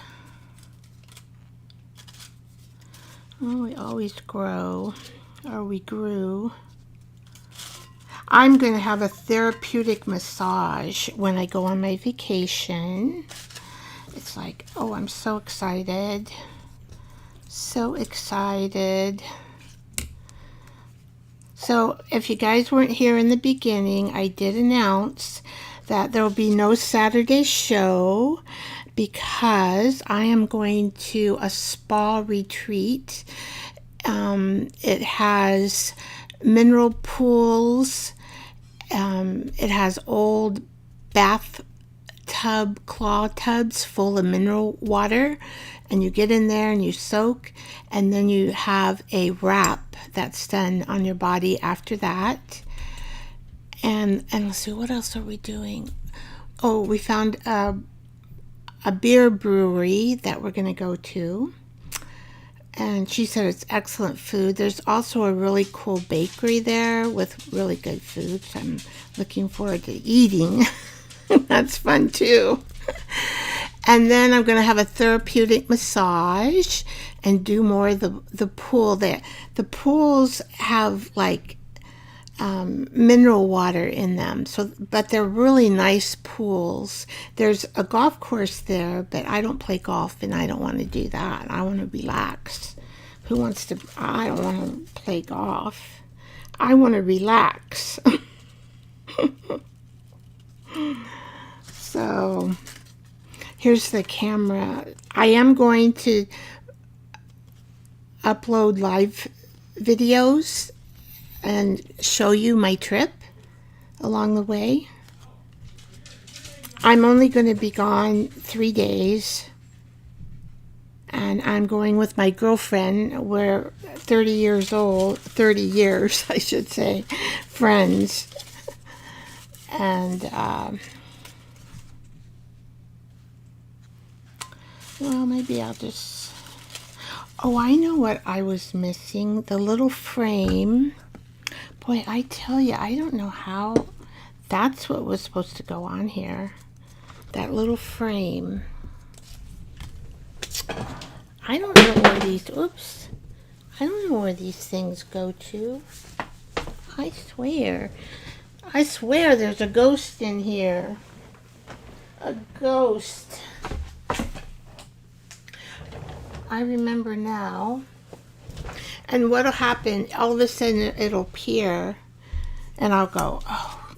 Oh, we always grow. Or we grew. I'm going to have a therapeutic massage when I go on my vacation. It's like, oh, I'm so excited. So excited. So if you guys weren't here in the beginning, I did announce that there will be no Saturday show because I am going to a spa retreat. It has mineral pools. It has old bathtub claw tubs full of mineral water, and you get in there and you soak, and then you have a wrap that's done on your body after that. And let's see, what else are we doing? Oh, we found a beer brewery that we're going to go to. And she said it's excellent food. There's also a really cool bakery there with really good food. So I'm looking forward to eating. That's fun too. And then I'm going to have a therapeutic massage and do more of the pool there. The pools have like mineral water in them, but they're really nice pools. There's a golf course there, but I don't play golf and I don't want to do that. I want to relax. Who wants to? I don't want to play golf. I want to relax. So here's the camera. I am going to upload live videos and show you my trip along the way. I'm only going to be gone 3 days, and I'm going with my girlfriend. We're 30 years, I should say, friends. And well, maybe I'll just, oh, I know what I was missing, the little frame. Boy, I tell you, I don't know how. That's what was supposed to go on here. That little frame. I don't know where these, oops. I don't know where these things go to. I swear there's a ghost in here. A ghost. I remember now. And what'll happen, all of a sudden it'll appear, and I'll go, oh,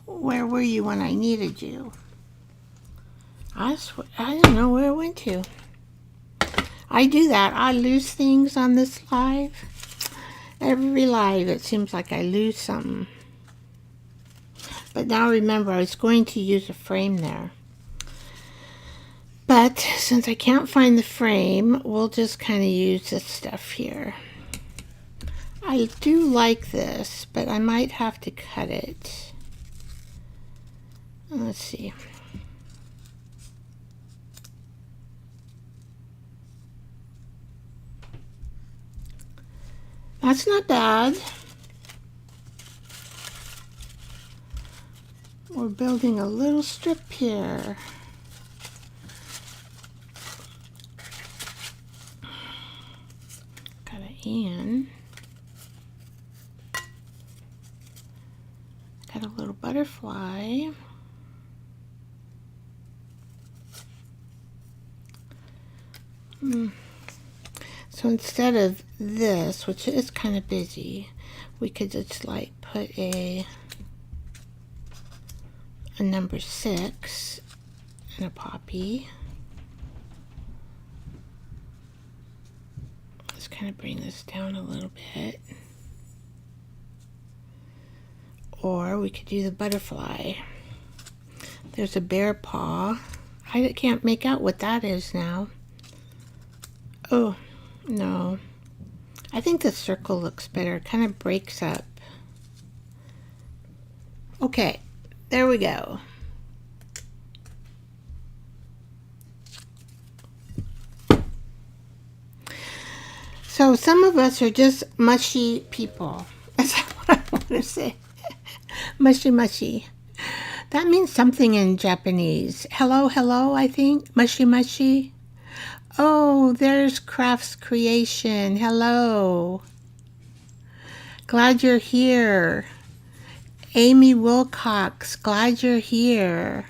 where were you when I needed you? I don't know where it went to. I do that. I lose things on this live. Every live, it seems like I lose something. But now remember, I was going to use a frame there. But since I can't find the frame, we'll just kind of use this stuff here. I do like this, but I might have to cut it. Let's see. That's not bad. We're building a little strip here. Got it in. Got a little butterfly. So instead of this, which is kind of busy, we could just like put a number 6 and a poppy. Let's kind of bring this down a little bit. Or we could do the butterfly. There's a bear paw. I can't make out what that is now. Oh, no. I think the circle looks better. It kind of breaks up. Okay, there we go. So some of us are just mushy people. That's what I want to say. Mushy, mushy. That means something in Japanese. Hello, hello, I think. Mushy, mushy. Oh, there's Crafts Creation. Hello. Glad you're here. Amy Wilcox, glad you're here.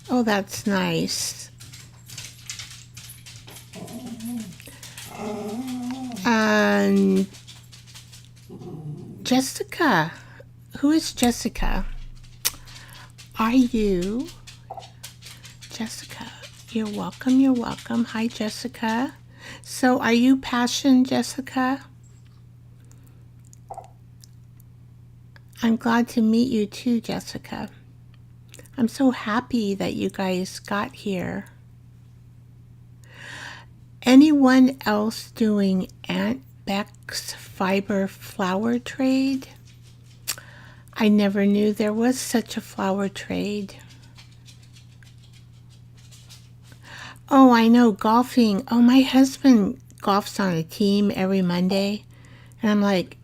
Oh, that's nice. And Jessica. Who is Jessica? Are you? Jessica, you're welcome, you're welcome. Hi, Jessica. So are you Passion, Jessica? I'm glad to meet you too, Jessica. I'm so happy that you guys got here. Anyone else doing Aunt Beck's fiber flower trade? I never knew there was such a flower trade. Oh, I know, golfing. Oh, my husband golfs on a team every Monday. And I'm like,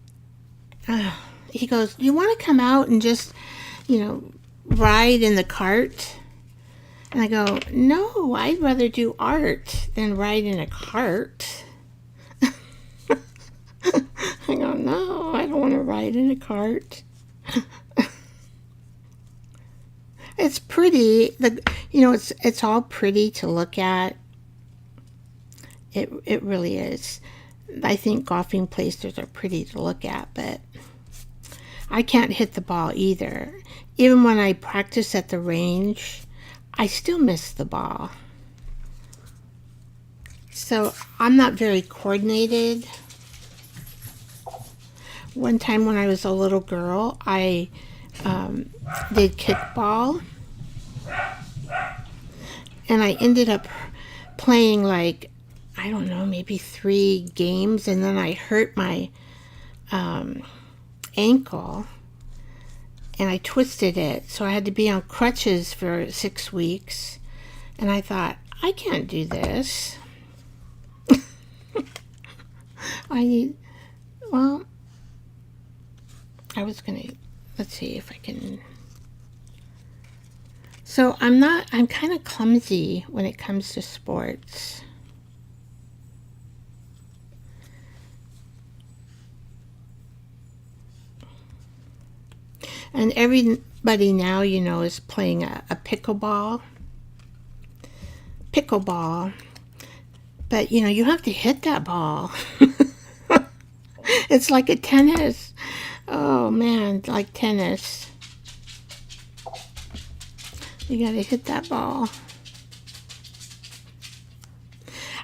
he goes, "You want to come out and just, ride in the cart?" And I go, "No, I'd rather do art than ride in a cart." I go, "No, I don't want to ride in a cart." It's pretty. It's all pretty to look at. It really is. I think golfing places are pretty to look at, but I can't hit the ball either. Even when I practice at the range, I still miss the ball. So I'm not very coordinated. One time when I was a little girl, I did kickball, and I ended up playing like, I don't know, maybe 3 games, and then I hurt my ankle, and I twisted it, so I had to be on crutches for 6 weeks, and I thought, I can't do this. Let's see if I can. So I'm kind of clumsy when it comes to sports. And everybody now, is playing a pickleball. But, you have to hit that ball. It's like a tennis. Oh, man, like tennis. You gotta hit that ball.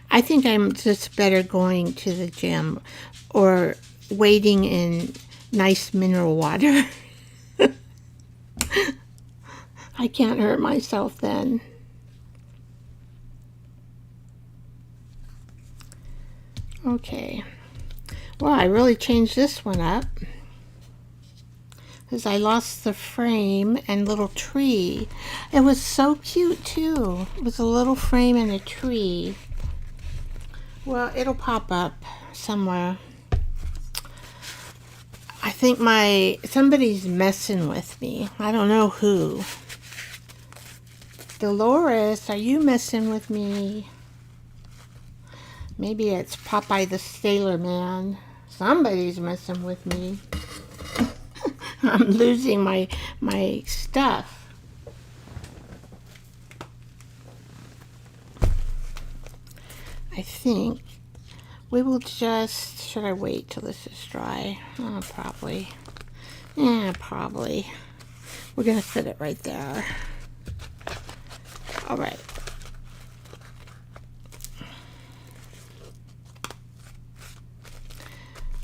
I think I'm just better going to the gym or wading in nice mineral water. I can't hurt myself then. Okay. Well, I really changed this one up because I lost the frame and little tree. It was so cute too. It was a little frame and a tree. Well, it'll pop up somewhere. I think somebody's messing with me. I don't know who. Dolores, are you messing with me? Maybe it's Popeye the Sailor Man. Somebody's messing with me. I'm losing my stuff. I think we will just, should I wait till this is dry? Oh, probably. Yeah, probably. We're going to fit it right there. All right.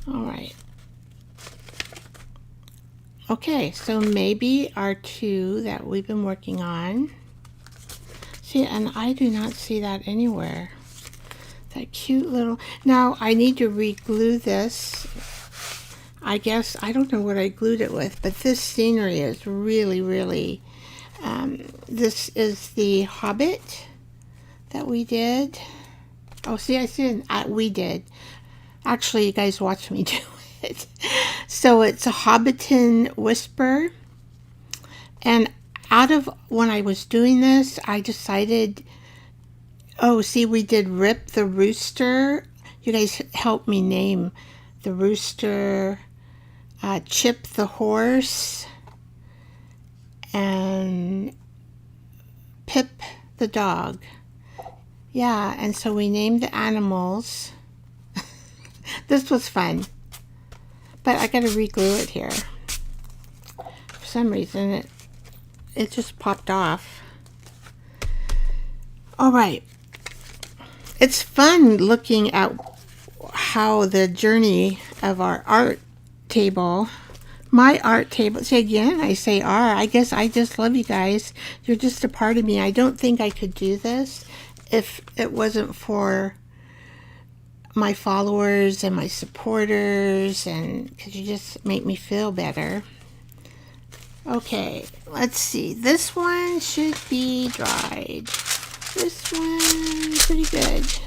All right. Okay, so maybe our 2 that we've been working on. See, and I do not see that anywhere. That cute little... Now, I need to re-glue this. I guess, I don't know what I glued it with, but this scenery is really, really... this is the Hobbit that we did. Oh, see, I see it. We did. Actually, you guys watched me do it. So it's a Hobbiton Whisper. And out of when I was doing this, I decided, oh, see, we did Rip the Rooster. You guys helped me name the rooster, Chip the horse, and Pip the dog. Yeah, and so we named the animals. This was fun. But I gotta re-glue it here. For some reason it just popped off. All right. It's fun looking at how the journey of our art table, my art table, see again, I say I guess I just love you guys. You're just a part of me. I don't think I could do this if it wasn't for my followers and my supporters, and because you just make me feel better. Okay, let's see. This one should be dried. This one, pretty good.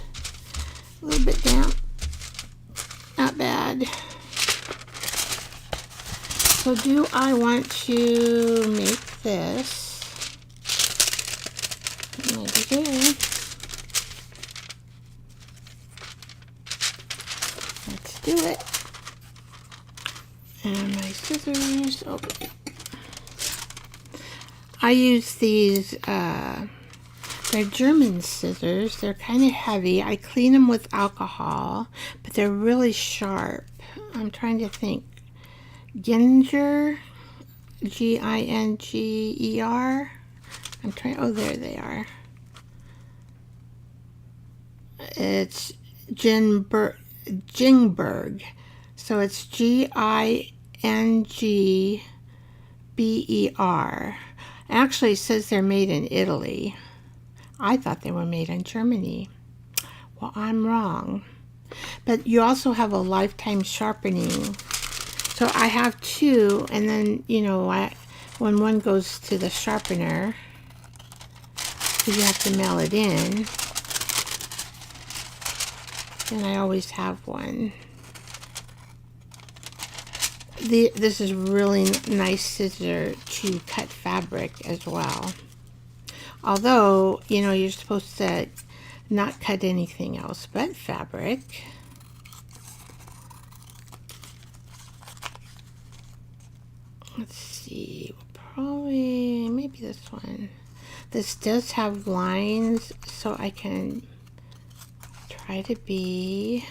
A little bit damp. Not bad. So do I want to make this? Maybe do. Let's do it. And my scissors. Oh, I use these, they're German scissors. They're kind of heavy. I clean them with alcohol, but they're really sharp. I'm trying to think. Ginger, Ginger. I'm trying, oh, there they are. It's Jingberg. So it's Gingber. Actually, it says they're made in Italy. I thought they were made in Germany. Well, I'm wrong. But you also have a lifetime sharpening. So I have two, and then, you know, when one goes to the sharpener, because you have to mail it in, then I always have one. This is really nice scissor to cut fabric as well. Although, you know, you're supposed to not cut anything else but fabric. Let's see, probably, maybe this one. This does have lines, so I can try to be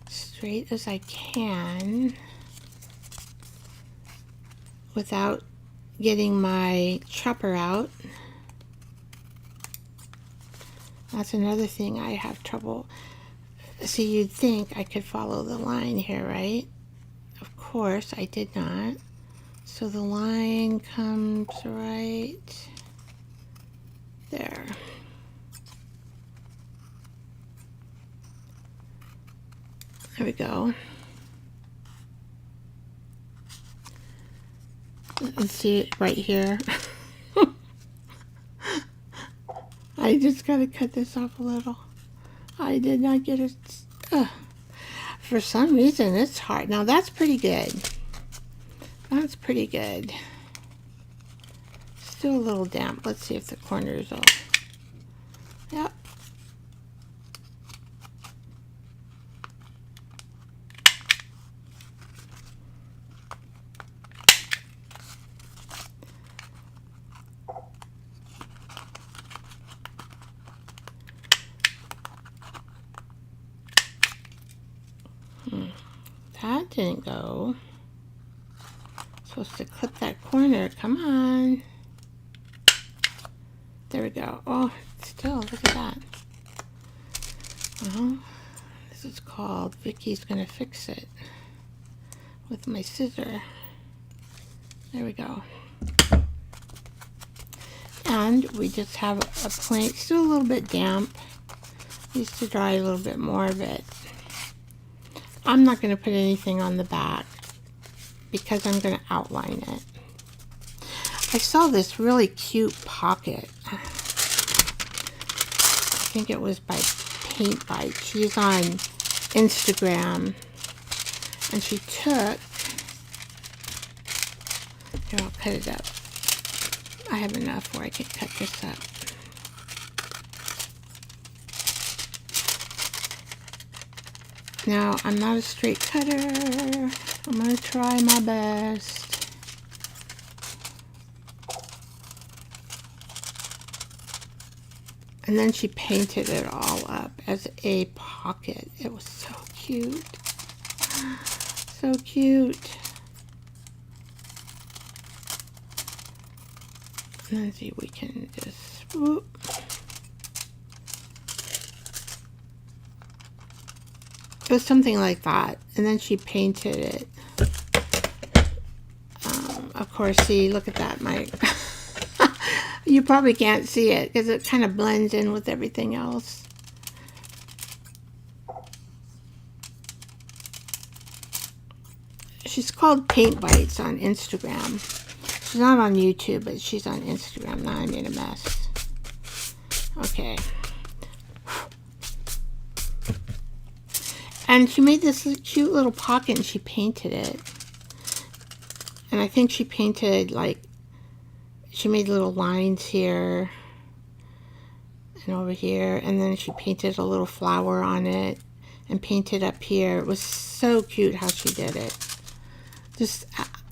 straight as I can without getting my chopper out. That's another thing I have trouble. See, you'd think I could follow the line here, right? Of course, I did not. So the line comes right there. There we go. Let's see it right here. I just gotta cut this off a little. I did not get it. For some reason, it's hard. Now that's pretty good. That's pretty good. Still a little damp. Let's see if the corners will. Yep. That didn't go. Supposed to clip that corner. Come on. There we go. Oh, still, look at that. Well, this is called Vicky's Gonna Fix It with my scissor. There we go. And we just have a plain, still a little bit damp. Needs to dry a little bit more of it. I'm not going to put anything on the back because I'm going to outline it. I saw this really cute pocket. I think it was by Paint Bite. She's on Instagram. And she took... Here, I'll cut it up. I have enough where I can cut this up. Now, I'm not a straight cutter. I'm going to try my best. And then she painted it all up as a pocket. It was so cute. So cute. And then see, we can just, whoop. It was something like that. And then she painted it. Of course, see, look at that, Mike. You probably can't see it because it kind of blends in with everything else. She's called Paint Bites on Instagram. She's not on YouTube, but she's on Instagram. Now I made a mess. Okay. And she made this cute little pocket and she painted it. And I think she painted, like, she made little lines here and over here. And then she painted a little flower on it and painted up here. It was so cute how she did it. Just,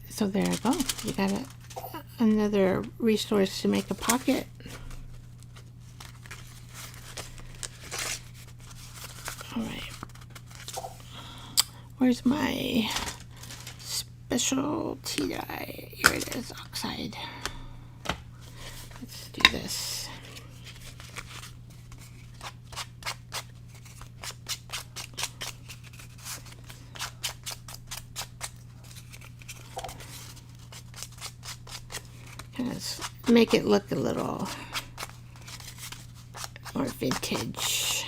so there I go. You got another resource to make a pocket. All right. Where's my specialty dye? Here it is, oxide. Let's do this. Kind of make it look a little more vintage.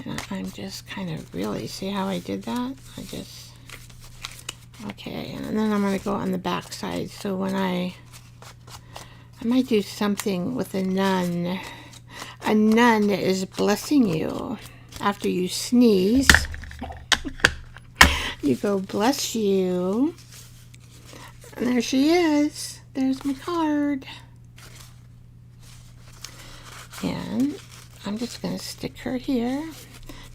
And I'm just kind of really, see how I did that? Okay, and then I'm going to go on the back side. So when I might do something with a nun. A nun is blessing you. After you sneeze, you go, bless you. And there she is. There's my card. And I'm just going to stick her here.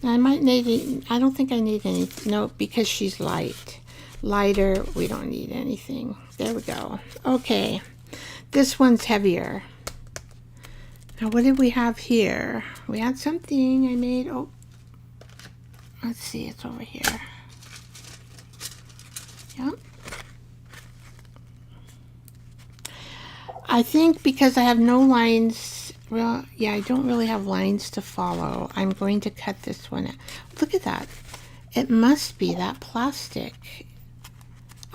Now I might need, I don't think I need any, no, because she's light. Lighter, we don't need anything. There we go. Okay, this one's heavier. Now what did we have here? We had something I made, oh, let's see, it's over here. Yep. I think because I have no lines, well, yeah, I don't really have lines to follow. I'm going to cut this one out. Look at that. It must be that plastic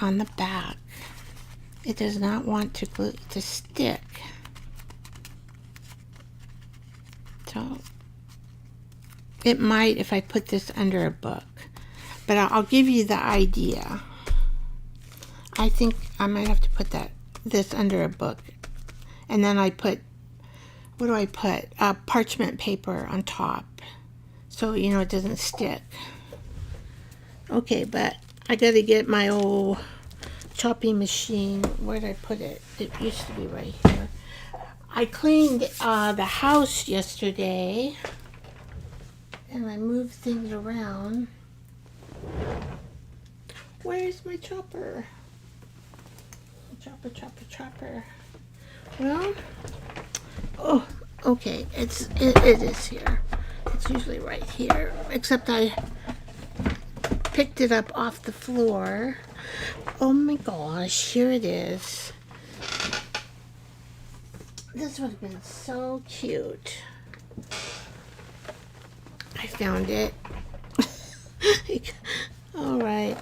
on the back. It does not want to glue to stick. So it might if I put this under a book, but I'll give you the idea. I think I might have to put this under a book, and then I put, what do I put? Parchment paper on top, so you know it doesn't stick. Okay, but I got to get my old chopping machine. Where did I put it? It used to be right here. I cleaned the house yesterday, and I moved things around. Where's my chopper? Chopper. Well, oh, okay. It is here. It's usually right here, except I picked it up off the floor. Oh my gosh, here it is. This would have been so cute. I found it. All right.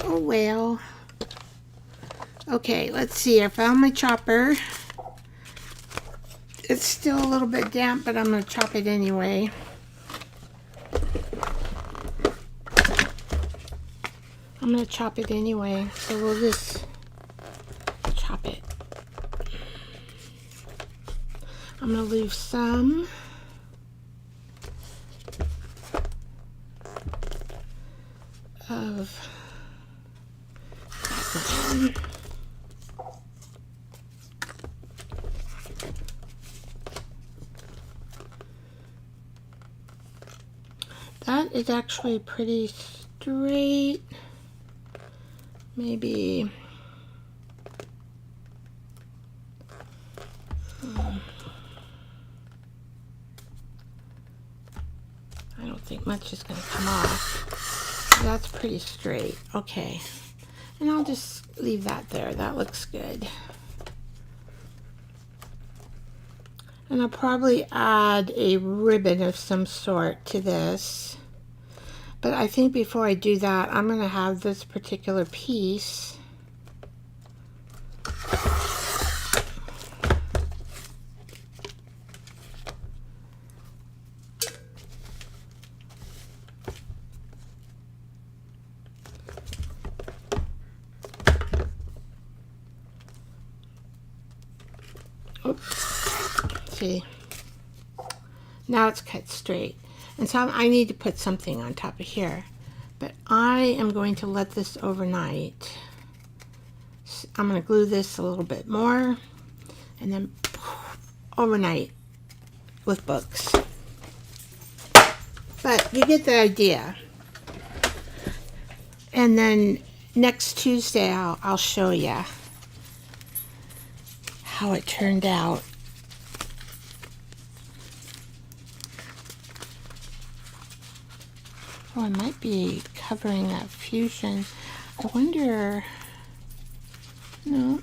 Oh well. Okay, let's see. I found my chopper. It's still a little bit damp, but I'm going to chop it anyway. I'm going to chop it anyway, so we'll just chop it. I'm going to leave some. Of that one. That is actually pretty straight. Maybe I don't think much is going to come off. That's pretty straight. Okay. And I'll just leave that there. That looks good. And I'll probably add a ribbon of some sort to this. But I think before I do that, I'm going to have this particular piece. Oops. See, now it's cut straight, and so I need to put something on top of here, but I am going to let this overnight. I'm going to glue this a little bit more and then overnight with books, but you get the idea. And then next Tuesday I'll show you how it turned out. Oh, I might be covering that fusion. I wonder, no.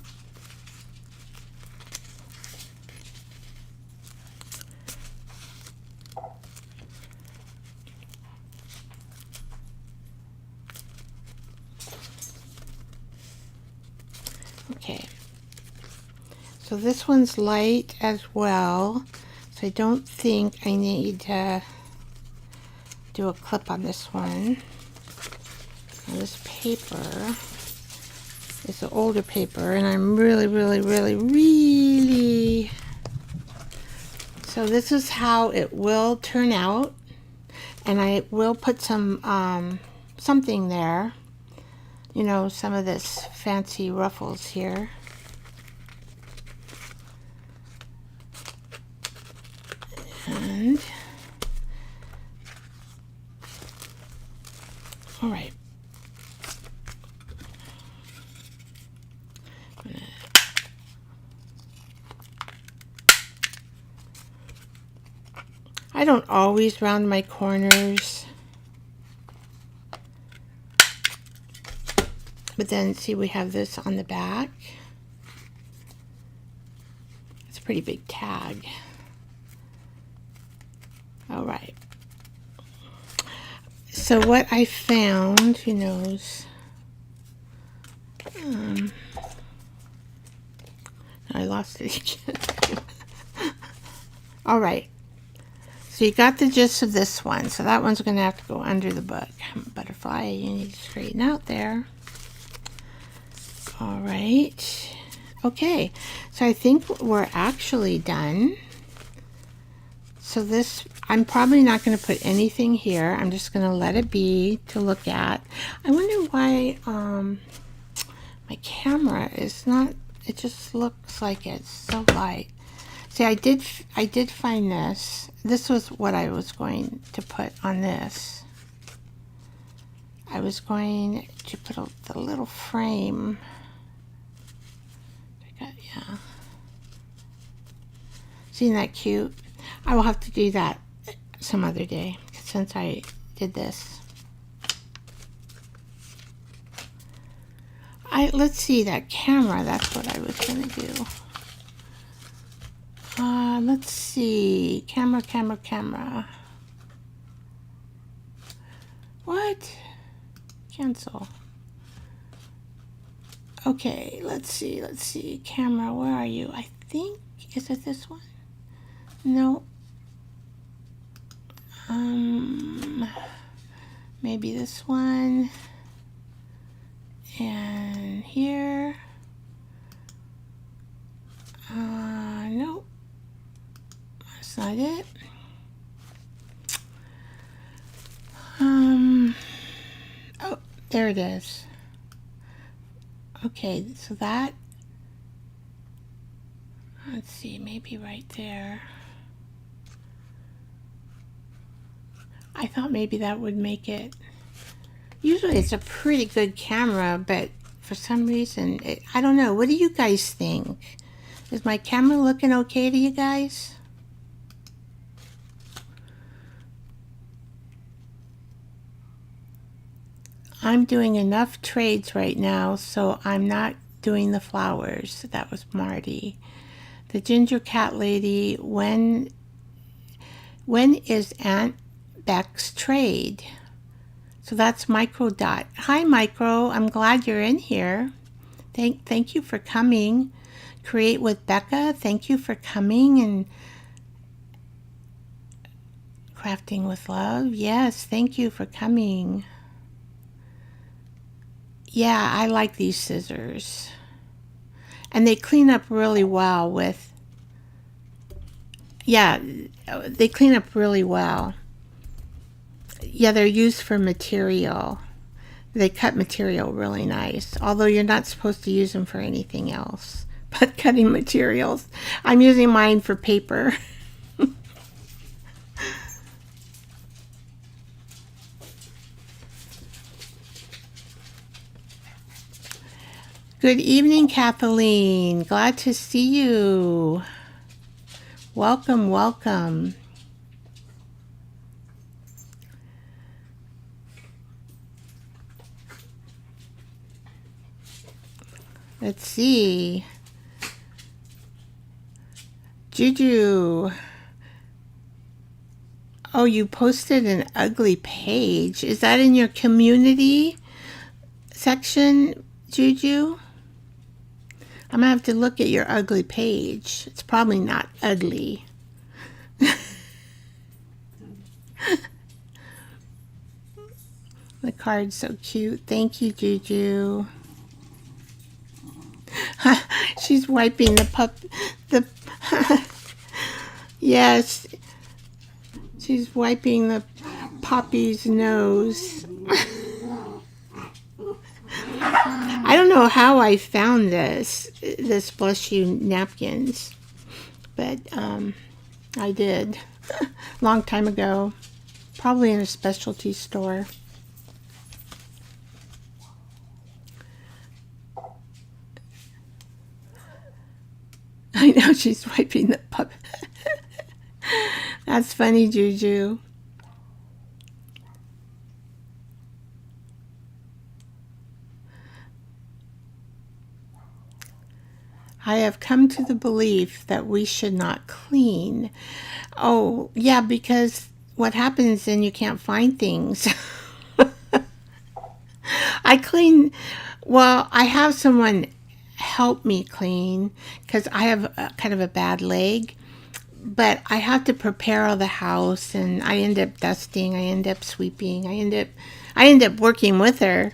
Okay. So this one's light as well. So I don't think I need to do a clip on this one. Now this paper is the older paper, and I'm really so this is how it will turn out, and I will put some something there, you know, some of this fancy ruffles here. And all right. I don't always round my corners, but then see, we have this on the back. It's a pretty big tag. All right. So what I found, who knows? I lost it again. All right. So you got the gist of this one. So that one's going to have to go under the book. Butterfly, you need to straighten out there. All right. Okay. So I think we're actually done. So this, I'm probably not going to put anything here. I'm just going to let it be to look at. I wonder why my camera is not, it just looks like it's so light. See, I did find this. This was what I was going to put on this. I was going to put the little frame. Yeah. Isn't that cute? I will have to do that some other day since I did this. Let's see, that camera, that's what I was going to do. Let's see, camera. What? Cancel. Okay, let's see, camera, where are you? I think, is it this one? No. Maybe this one. And here. Nope. That's not it. Oh, there it is. Okay, so that, let's see, maybe right there. I thought maybe that would make it. Usually it's a pretty good camera, but for some reason, I don't know. What do you guys think? Is my camera looking okay to you guys? I'm doing enough trades right now, so I'm not doing the flowers. That was Marty. The ginger cat lady, when is Aunt Beck's trade? So that's Micro Dot. Hi, Micro. I'm glad you're in here. Thank you for coming. Create with Becca. Thank you for coming. And Crafting with Love. Yes, thank you for coming. Yeah, I like these scissors. And they clean up really well with... Yeah, they clean up really well. Yeah, they're used for material. They cut material really nice, although you're not supposed to use them for anything else but cutting materials. I'm using mine for paper. Good evening, Kathleen. Glad to see you. Welcome, welcome. Let's see. Juju. Oh, you posted an ugly page. Is that in your community section, Juju? I'm gonna have to look at your ugly page. It's probably not ugly. The card's so cute. Thank you, Juju. She's wiping the yes. She's wiping the puppy's nose. I don't know how I found this Bless You napkins, but I did. Long time ago. Probably in a specialty store. I know she's wiping the pup. That's funny, Juju. I have come to the belief that we should not clean. Oh, yeah, because what happens then you can't find things. I clean, well, I have someone help me clean because I have kind of a bad leg, but I have to prepare all the house and I end up dusting, I end up sweeping, I end up working with her.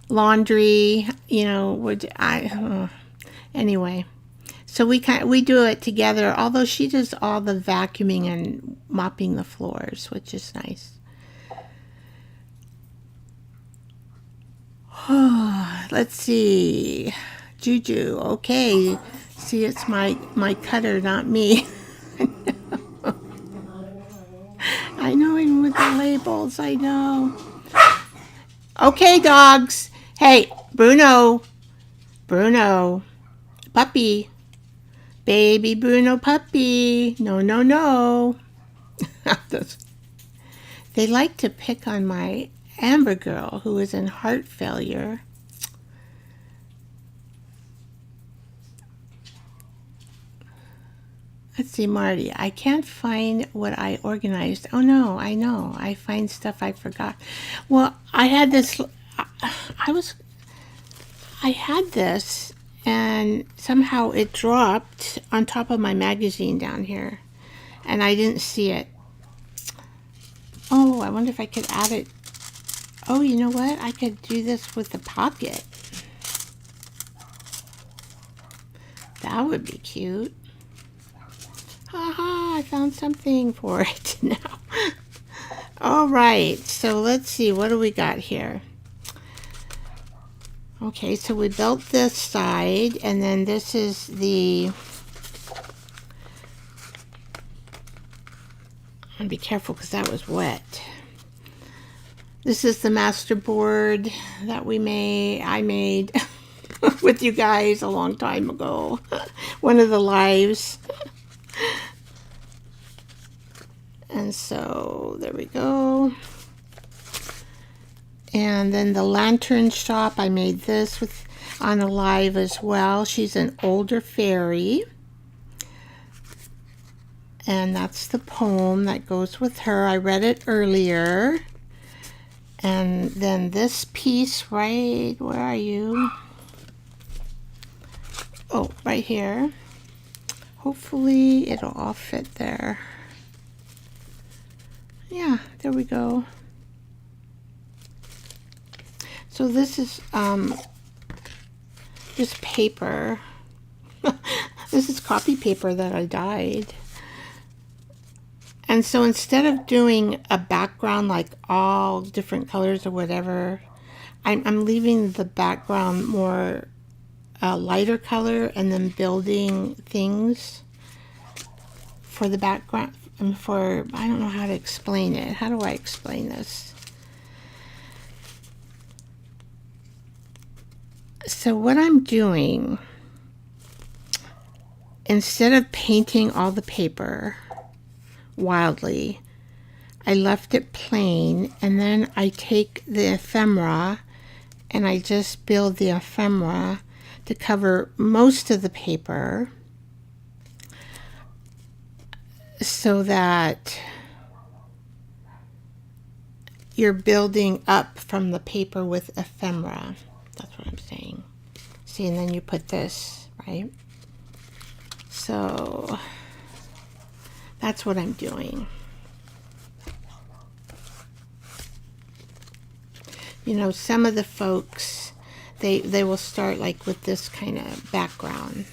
Laundry, you know, anyway. So we do it together, although she does all the vacuuming and mopping the floors, which is nice. Let's see. Juju, okay. See, it's my cutter, not me. I know, even with the labels, I know. Okay, dogs. Hey, Bruno. Puppy. Baby Bruno puppy. No, no, no. They like to pick on my Amber girl who is in heart failure. Let's see, Marty. I can't find what I organized. Oh no, I know. I find stuff I forgot. Well, I had this. I had this, and somehow it dropped on top of my magazine down here, and I didn't see it. Oh, I wonder if I could add it. Oh, you know what? I could do this with the pocket. That would be cute. Haha, I found something for it now. All right, so let's see. What do we got here? Okay, so we built this side, and then this is the... I'm gonna be careful because that was wet. This is the master board that I made with you guys a long time ago. One of the lives. And so there we go. And then the lantern shop, I made this with on Alive as well. She's an older fairy. And that's the poem that goes with her. I read it earlier. And then this piece, right, where are you? Oh, right here. Hopefully it'll all fit there. Yeah, there we go. So this is just paper. This is copy paper that I dyed. And so instead of doing a background like all different colors or whatever, I'm leaving the background more lighter color and then building things for the background. And I don't know how to explain it. How do I explain this? So what I'm doing, instead of painting all the paper wildly, I left it plain, and then I take the ephemera and I just build the ephemera to cover most of the paper so that you're building up from the paper with ephemera. That's what I'm saying. See, and then you put this, right? So that's what I'm doing. You know, some of the folks, they will start like with this kind of background.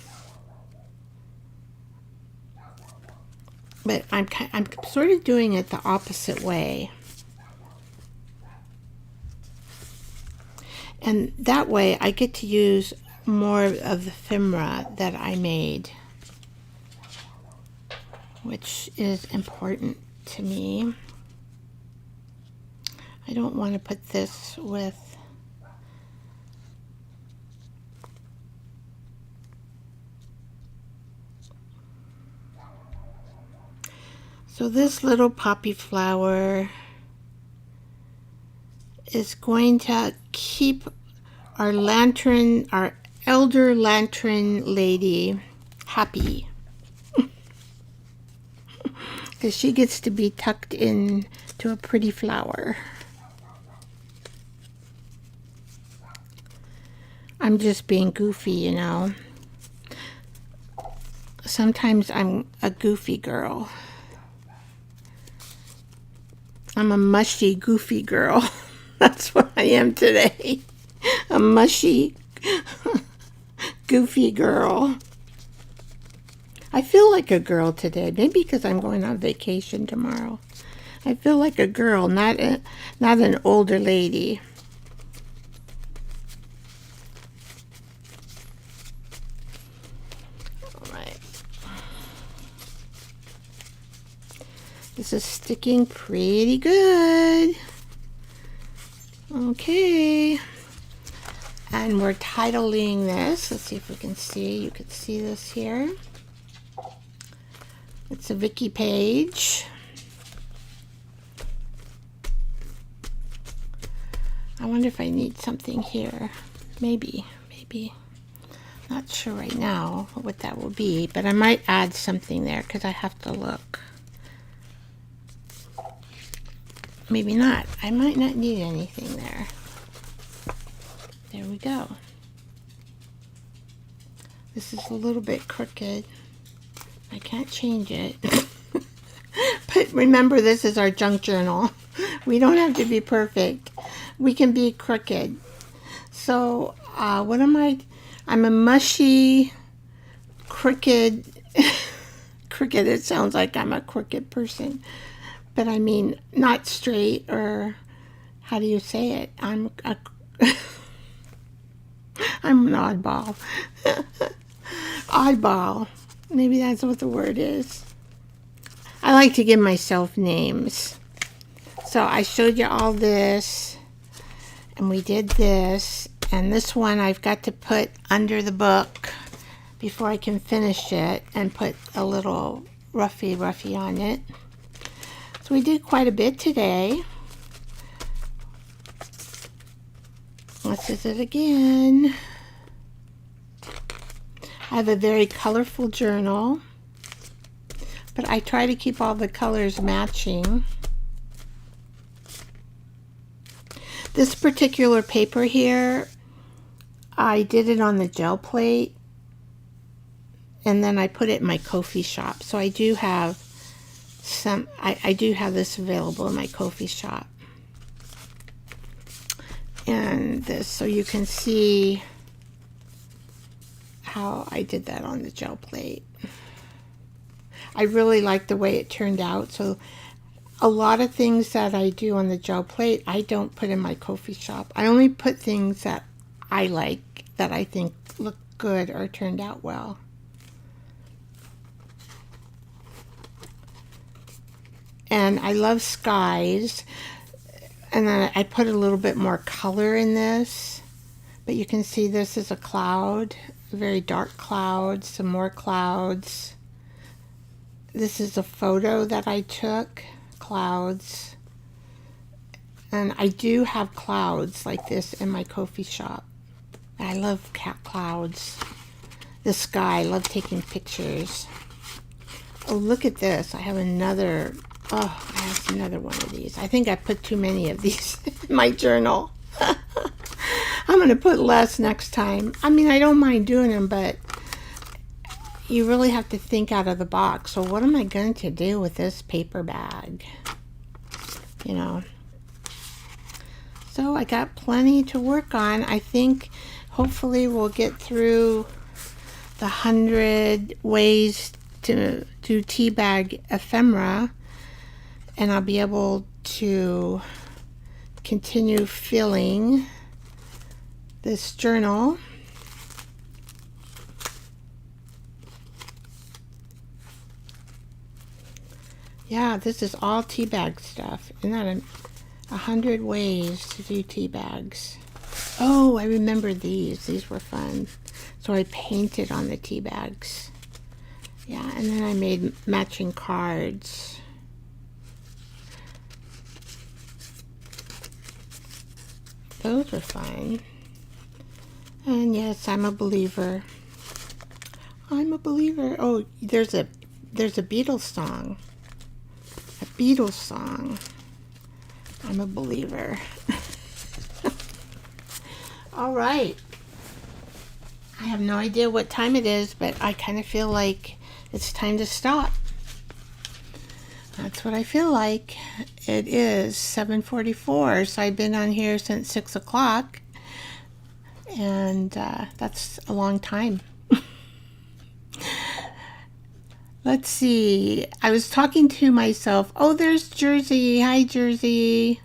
But I'm sort of doing it the opposite way. And that way I get to use more of the ephemera that I made, which is important to me. I don't want to put this with so this little poppy flower is going to keep our lantern, our elder lantern lady happy. Because she gets to be tucked in to a pretty flower. I'm just being goofy, you know. Sometimes I'm a goofy girl. I'm a mushy, goofy girl. That's what I am today. A mushy, goofy girl. I feel like a girl today. Maybe because I'm going on vacation tomorrow. I feel like a girl, not an older lady. All right. This is sticking pretty good. Okay. And we're titling this. Let's see if we can see. You can see this here. It's a Vicky page. I wonder if I need something here. Maybe. Not sure right now what that will be, but I might add something there because I have to look. Maybe not. I might not need anything there. There we go. This is a little bit crooked. I can't change it. But remember, this is our junk journal. We don't have to be perfect. We can be crooked. So, what am I? I'm a mushy, crooked, crooked. It sounds like I'm a crooked person. But I mean, not straight, or how do you say it? I'm an oddball. Oddball. Maybe that's what the word is. I like to give myself names. So I showed you all this, and we did this, and this one I've got to put under the book before I can finish it and put a little roughy on it. So we did quite a bit today. This is it again. I have a very colorful journal, but I try to keep all the colors matching. This particular paper here, I did it on the gel plate, and then I put it in my Ko-fi shop. So I do have some, I do have this available in my Ko-fi shop. And this, so you can see how I did that on the gel plate. I really like the way it turned out. So a lot of things that I do on the gel plate, I don't put in my Ko-fi shop. I only put things that I like, that I think look good or turned out well. And I love skies. And then I put a little bit more color in this. But you can see this is a cloud, a very dark cloud, some more clouds. This is a photo that I took, clouds. And I do have clouds like this in my Ko-fi shop. I love clouds. The sky, I love taking pictures. Oh, look at this. I have another, oh, I have another one of these. I think I put too many of these in my journal. I'm going to put less next time. I mean, I don't mind doing them, but you really have to think out of the box. So what am I going to do with this paper bag? You know. So I got plenty to work on. I think hopefully we'll get through the 100 ways to do Teabag Ephemera, and I'll be able to continue filling this journal. Yeah, this is all tea bag stuff. Isn't that 100 ways to do tea bags? Oh, I remember these. These were fun. So I painted on the tea bags. Yeah, and then I made matching cards. Those were fun. And yes, I'm a believer. I'm a believer. Oh, there's a Beatles song. A Beatles song. I'm a believer. All right. I have no idea what time it is, but I kind of feel like it's time to stop. That's what I feel like. It is 7:44, so I've been on here since 6 o'clock. And that's a long time. Let's see. I was talking to myself. Oh, there's Jersey. Hi, Jersey.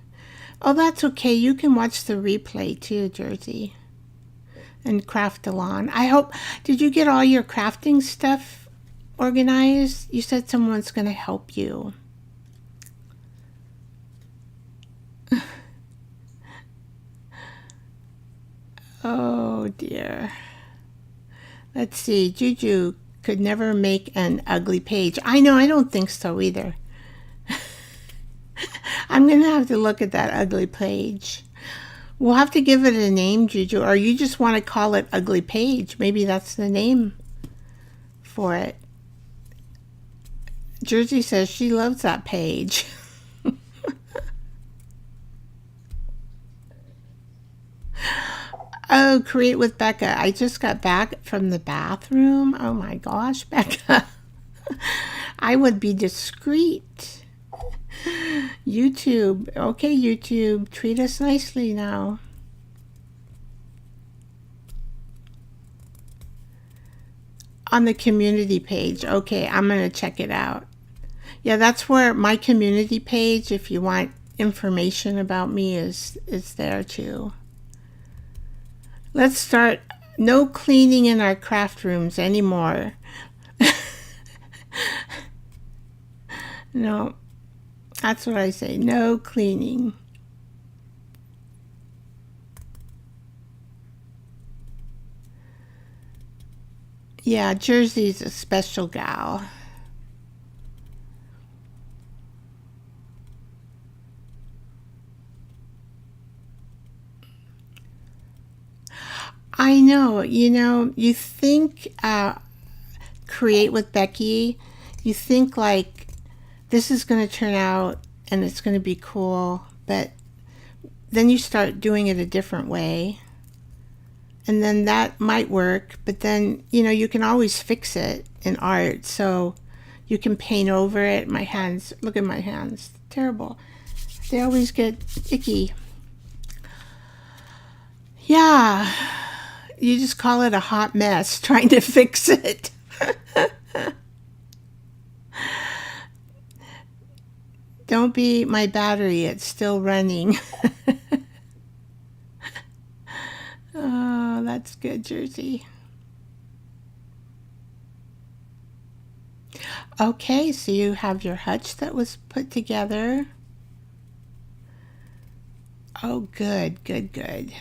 Oh, that's okay. You can watch the replay too, Jersey. And craft along. I hope. Did you get all your crafting stuff organized? You said someone's going to help you. Oh, dear. Let's see. Juju could never make an ugly page. I know. I don't think so either. I'm going to have to look at that ugly page. We'll have to give it a name, Juju, or you just want to call it Ugly Page. Maybe that's the name for it. Jersey says she loves that page. Oh, Create with Becca. I just got back from the bathroom. Oh my gosh, Becca. I would be discreet. YouTube. Okay, YouTube. Treat us nicely now. On the community page. Okay, I'm going to check it out. Yeah, that's where my community page, if you want information about me, is there too. Let's start. No cleaning in our craft rooms anymore. No, that's what I say. No cleaning. Yeah, Jersey's a special gal. I know, you think create with Becky, you think like this is going to turn out and it's going to be cool, but then you start doing it a different way. And then that might work, but then, you can always fix it in art. So you can paint over it. My hands, look at my hands. Terrible. They always get icky. Yeah, you just call it a hot mess trying to fix it. Don't be my battery, it's still running. Oh, that's good, Jersey. Okay, so you have your hutch that was put together. Oh, good, good, good.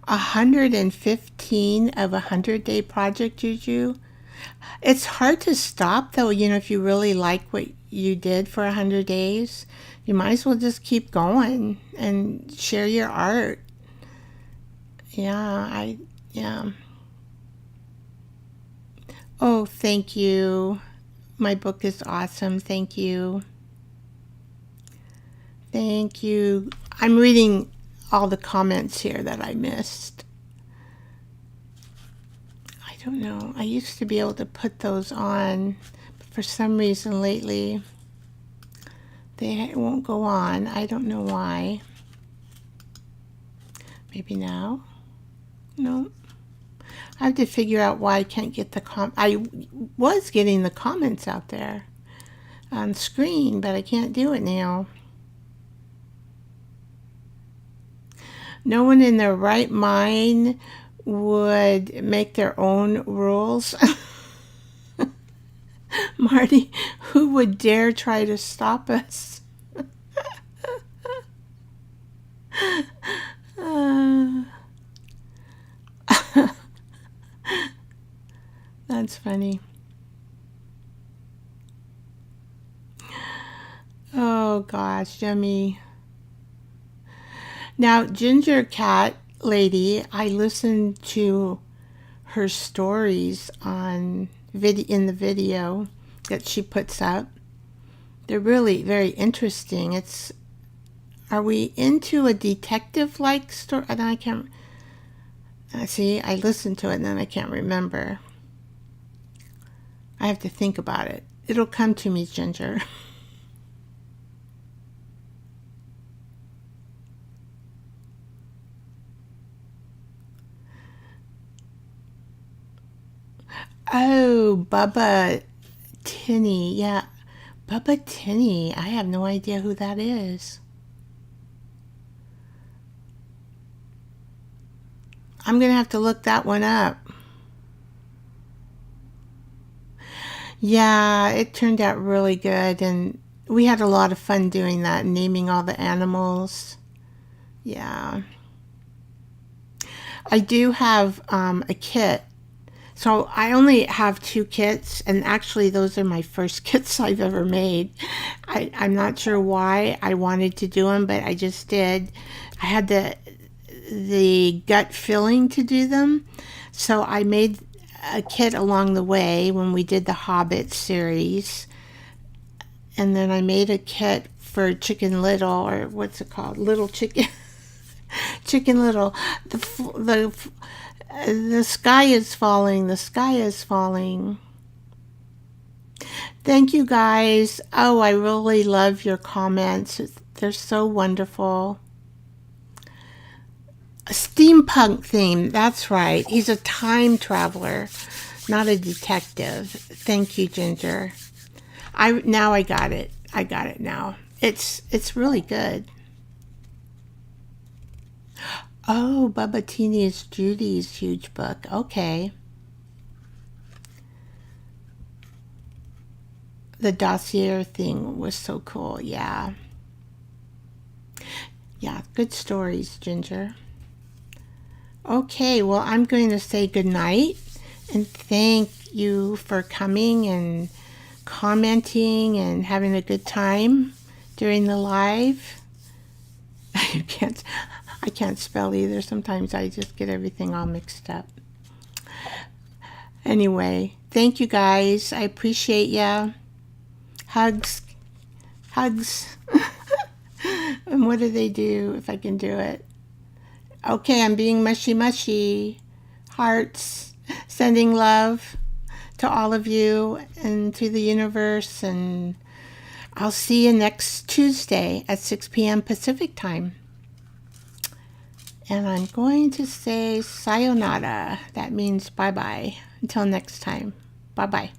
$115 of a 100-day project, Juju. It's hard to stop though, if you really like what you did for 100 days, you might as well just keep going and share your art. Yeah. Oh, thank you. My book is awesome. Thank you. Thank you. I'm reading all the comments here that I missed. I don't know. I used to be able to put those on, but for some reason lately they won't go on. I don't know why. Maybe now? No. I have to figure out why I can't get the I was getting the comments out there on screen, but I can't do it now. No one in their right mind would make their own rules. Marty, who would dare try to stop us? That's funny. Oh gosh, yummy. Now, Ginger Cat Lady, I listened to her stories on in the video that she puts up. They're really very interesting. Are we into a detective-like story? And I can't see. I listened to it and then I can't remember. I have to think about it. It'll come to me, Ginger. Oh, Bubba Tinney. Yeah, Bubba Tinney. I have no idea who that is. I'm going to have to look that one up. Yeah, it turned out really good, and we had a lot of fun doing that, naming all the animals. Yeah. I do have a kit. So I only have 2 kits, and actually those are my first kits I've ever made. I'm not sure why I wanted to do them, but I just did. I had the gut feeling to do them, so I made a kit along the way when we did the Hobbit series, and then I made a kit for Chicken Little, or what's it called? Little Chicken. Chicken Little. The sky is falling. The sky is falling. Thank you guys. Oh, I really love your comments. They're so wonderful. A steampunk theme. That's right. He's a time traveler, not a detective. Thank you, Ginger. Now I got it. I got it now. It's really good. Oh, Bubba Teeny is Judy's huge book. Okay. The dossier thing was so cool. Yeah. Yeah, good stories, Ginger. Okay, well, I'm going to say good night and thank you for coming and commenting and having a good time during the live. I can't spell either. Sometimes I just get everything all mixed up. Anyway, thank you guys. I appreciate ya. Hugs. Hugs. And what do they do if I can do it? Okay, I'm being mushy. Hearts. Sending love to all of you and to the universe. And I'll see you next Tuesday at 6 p.m. Pacific time. And I'm going to say sayonara. That means bye-bye. Until next time. Bye-bye.